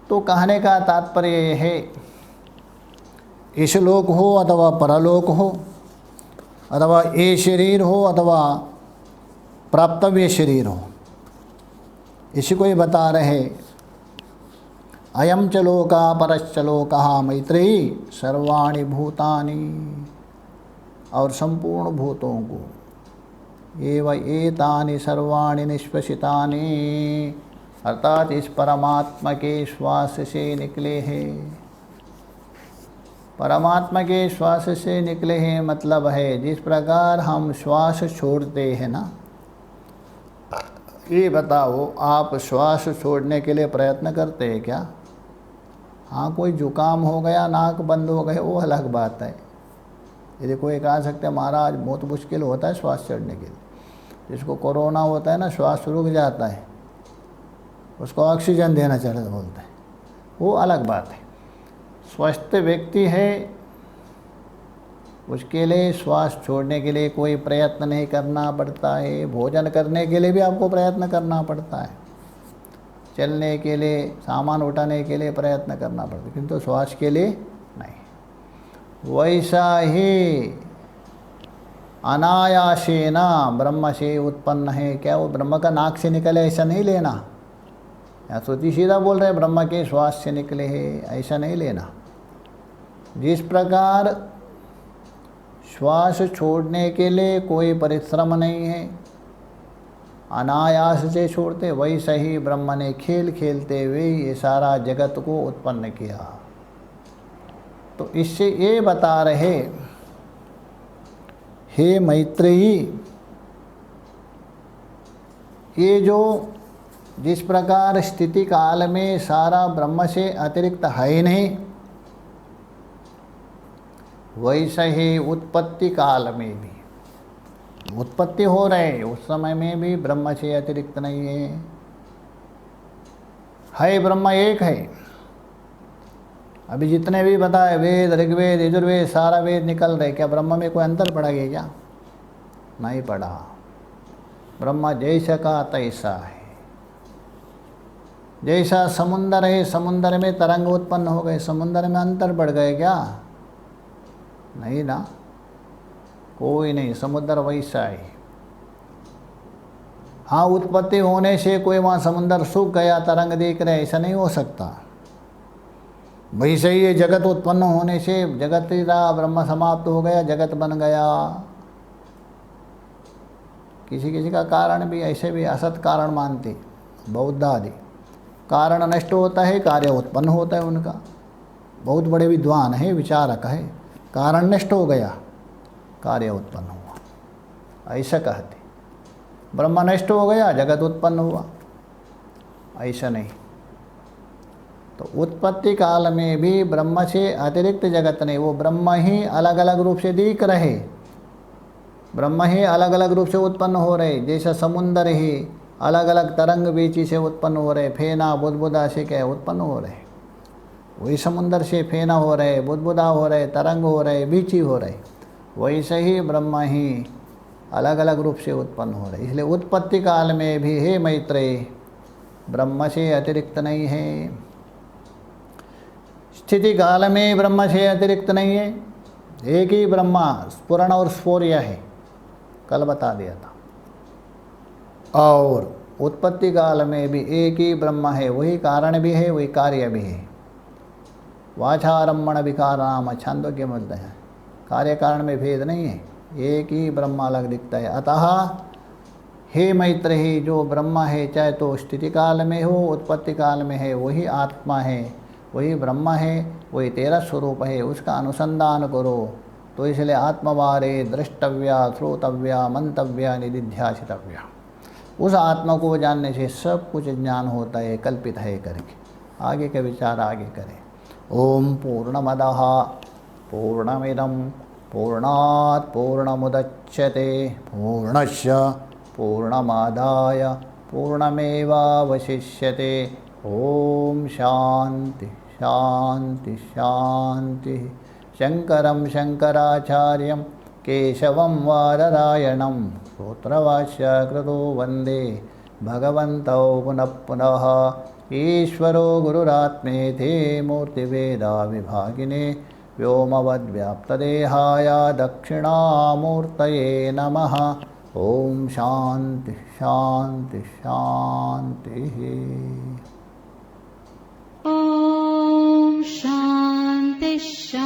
S2: तो कहने का तात्पर्य यह है, इस लोक हो अथवा परलोक हो, अथवा ये शरीर हो अथवा प्राप्तव्य शरीर हो, इसी को ही बता रहे। अयम च लोका परश्च लोकः मैत्रेयी सर्वाणि भूतानि, और संपूर्ण भूतों को एव एतानि सर्वाणि निष्पशितानि, अर्थात इस परमात्मा के श्वास से निकले हैं। परमात्मा के श्वास से निकले हैं मतलब है, जिस प्रकार हम श्वास छोड़ते हैं ना, ये बताओ आप श्वास छोड़ने के लिए प्रयत्न करते हैं क्या? हाँ, कोई जुकाम हो गया, नाक बंद हो गए, वो अलग बात है। यदि कोई कह सकते हैं महाराज बहुत मुश्किल होता है श्वास चढ़ने के लिए, जिसको कोरोना होता है ना, श्वास रुक जाता है, उसको ऑक्सीजन देना चाहिए बोलते हैं, वो अलग बात है। स्वस्थ व्यक्ति है, उसके लिए श्वास छोड़ने के लिए कोई प्रयत्न नहीं करना पड़ता है। भोजन करने के लिए भी आपको प्रयत्न करना पड़ता है, चलने के लिए, सामान उठाने के लिए प्रयत्न करना पड़ता है, किंतु श्वास के लिए नहीं। वैसा ही अनायासेन ब्रह्म से उत्पन्न है। क्या वो ब्रह्म का नाक से निकले ऐसा नहीं लेना, या श्रुति सीधा बोल रहे ब्रह्म के श्वास से निकले हैं ऐसा नहीं लेना। जिस प्रकार श्वास छोड़ने के लिए कोई परिश्रम नहीं है, अनायास से छोड़ते, वैसे ही ब्रह्म ने खेल खेलते हुए ये सारा जगत को उत्पन्न किया। तो इससे ये बता रहे, हे मैत्रेयी, ये जो जिस प्रकार स्थिति काल में सारा ब्रह्म से अतिरिक्त है नहीं, वैसे ही उत्पत्ति काल में भी उत्पत्ति हो रहे, उस समय में भी ब्रह्म से अतिरिक्त नहीं है ब्रह्म एक है। अभी जितने भी बताए वेद, ऋग्वेद, यजुर्वेद, सारा वेद निकल रहे, क्या ब्रह्म में कोई अंतर पड़ा गया क्या? नहीं पड़ा। ब्रह्म जैसा का तैसा है। जैसा समुंदर है, समुंदर में तरंग उत्पन्न हो गए, समुंदर में अंतर बढ़ गए क्या? नहीं ना, कोई नहीं, समुद्र वैसा है। हाँ, उत्पत्ति होने से कोई वहाँ समुद्र सूख गया, तरंग देख रहे, ऐसा नहीं हो सकता। वैसे ही ये जगत उत्पन्न होने से जगत ही रहा, ब्रह्म समाप्त हो गया, जगत बन गया। किसी किसी का कारण भी ऐसे भी असत कारण मानते, बौद्ध आदि। कारण नष्ट होता है, कार्य उत्पन्न होता है उनका। बहुत बड़े विद्वान है, विचारक है। कारण नष्ट हो गया, कार्य उत्पन्न हुआ, ऐसा कहते। ब्रह्म नष्ट हो गया, जगत उत्पन्न हुआ, ऐसा नहीं। तो उत्पत्ति काल में भी ब्रह्म से अतिरिक्त जगत नहीं, वो ब्रह्म ही अलग अलग रूप से दिख रहे, ब्रह्म ही अलग अलग रूप से उत्पन्न हो रहे। जैसा समुंदर ही अलग अलग तरंग बीची से उत्पन्न हो रहे, फेना बुदबुदा से क्या उत्पन्न हो रहे, वही समुंदर से फेना हो रहे, बुदबुदा हो रहे, तरंग हो रहे, बीची हो रहे। वैसे ही ब्रह्म ही अलग अलग रूप से उत्पन्न हो रहे। इसलिए उत्पत्ति काल में भी हे मैत्रेय, ब्रह्म से अतिरिक्त नहीं है। स्थिति काल में ब्रह्म से अतिरिक्त नहीं है, एक ही ब्रह्मा स्फुरण और स्फोर्य है, कल बता दिया था। और उत्पत्ति काल में भी एक ही ब्रह्म है, वही कारण भी है, वही कार्य भी है। वाचारम्मण विकाराम छांदोग्य में बोलते हैं। कार्य कारण में भेद नहीं है, एक ही ब्रह्म अलग दिखता है। अतः हे मैत्रेयी, जो ब्रह्म है, चाहे तो स्थिति काल में हो उत्पत्ति काल में है, वही आत्मा है, वही ब्रह्म है, वही तेरा स्वरूप है, उसका अनुसंधान करो। तो इसलिए आत्मवारे द्रष्टव्या श्रोतव्या मंतव्या निधिध्यासितव्या। उस आत्मा को जानने से सब कुछ ज्ञान होता है, कल्पित है करके। आगे के विचार आगे करें। ओम पूर्णमदः पूर्णमिदं पूर्णात् पूर्णमुदच्यते पूर्णस्य पूर्णमादाय पूर्णमेवावशिष्यते। ओम शांति शांति शांति। शंकरं शंकराचार्यं केशवं वादरायणं सूत्रभाष्य कृतो वंदे भगवन्तौ पुनः पुनः। ईश्वरो गुरुरात्मेति मूर्तिभेदा विभागिने व्योमवद्व्याप्तदेहाय दक्षिणामूर्तये नमः। ओम शांति शांति शांति।
S1: ॐ शान्ति शान्ति।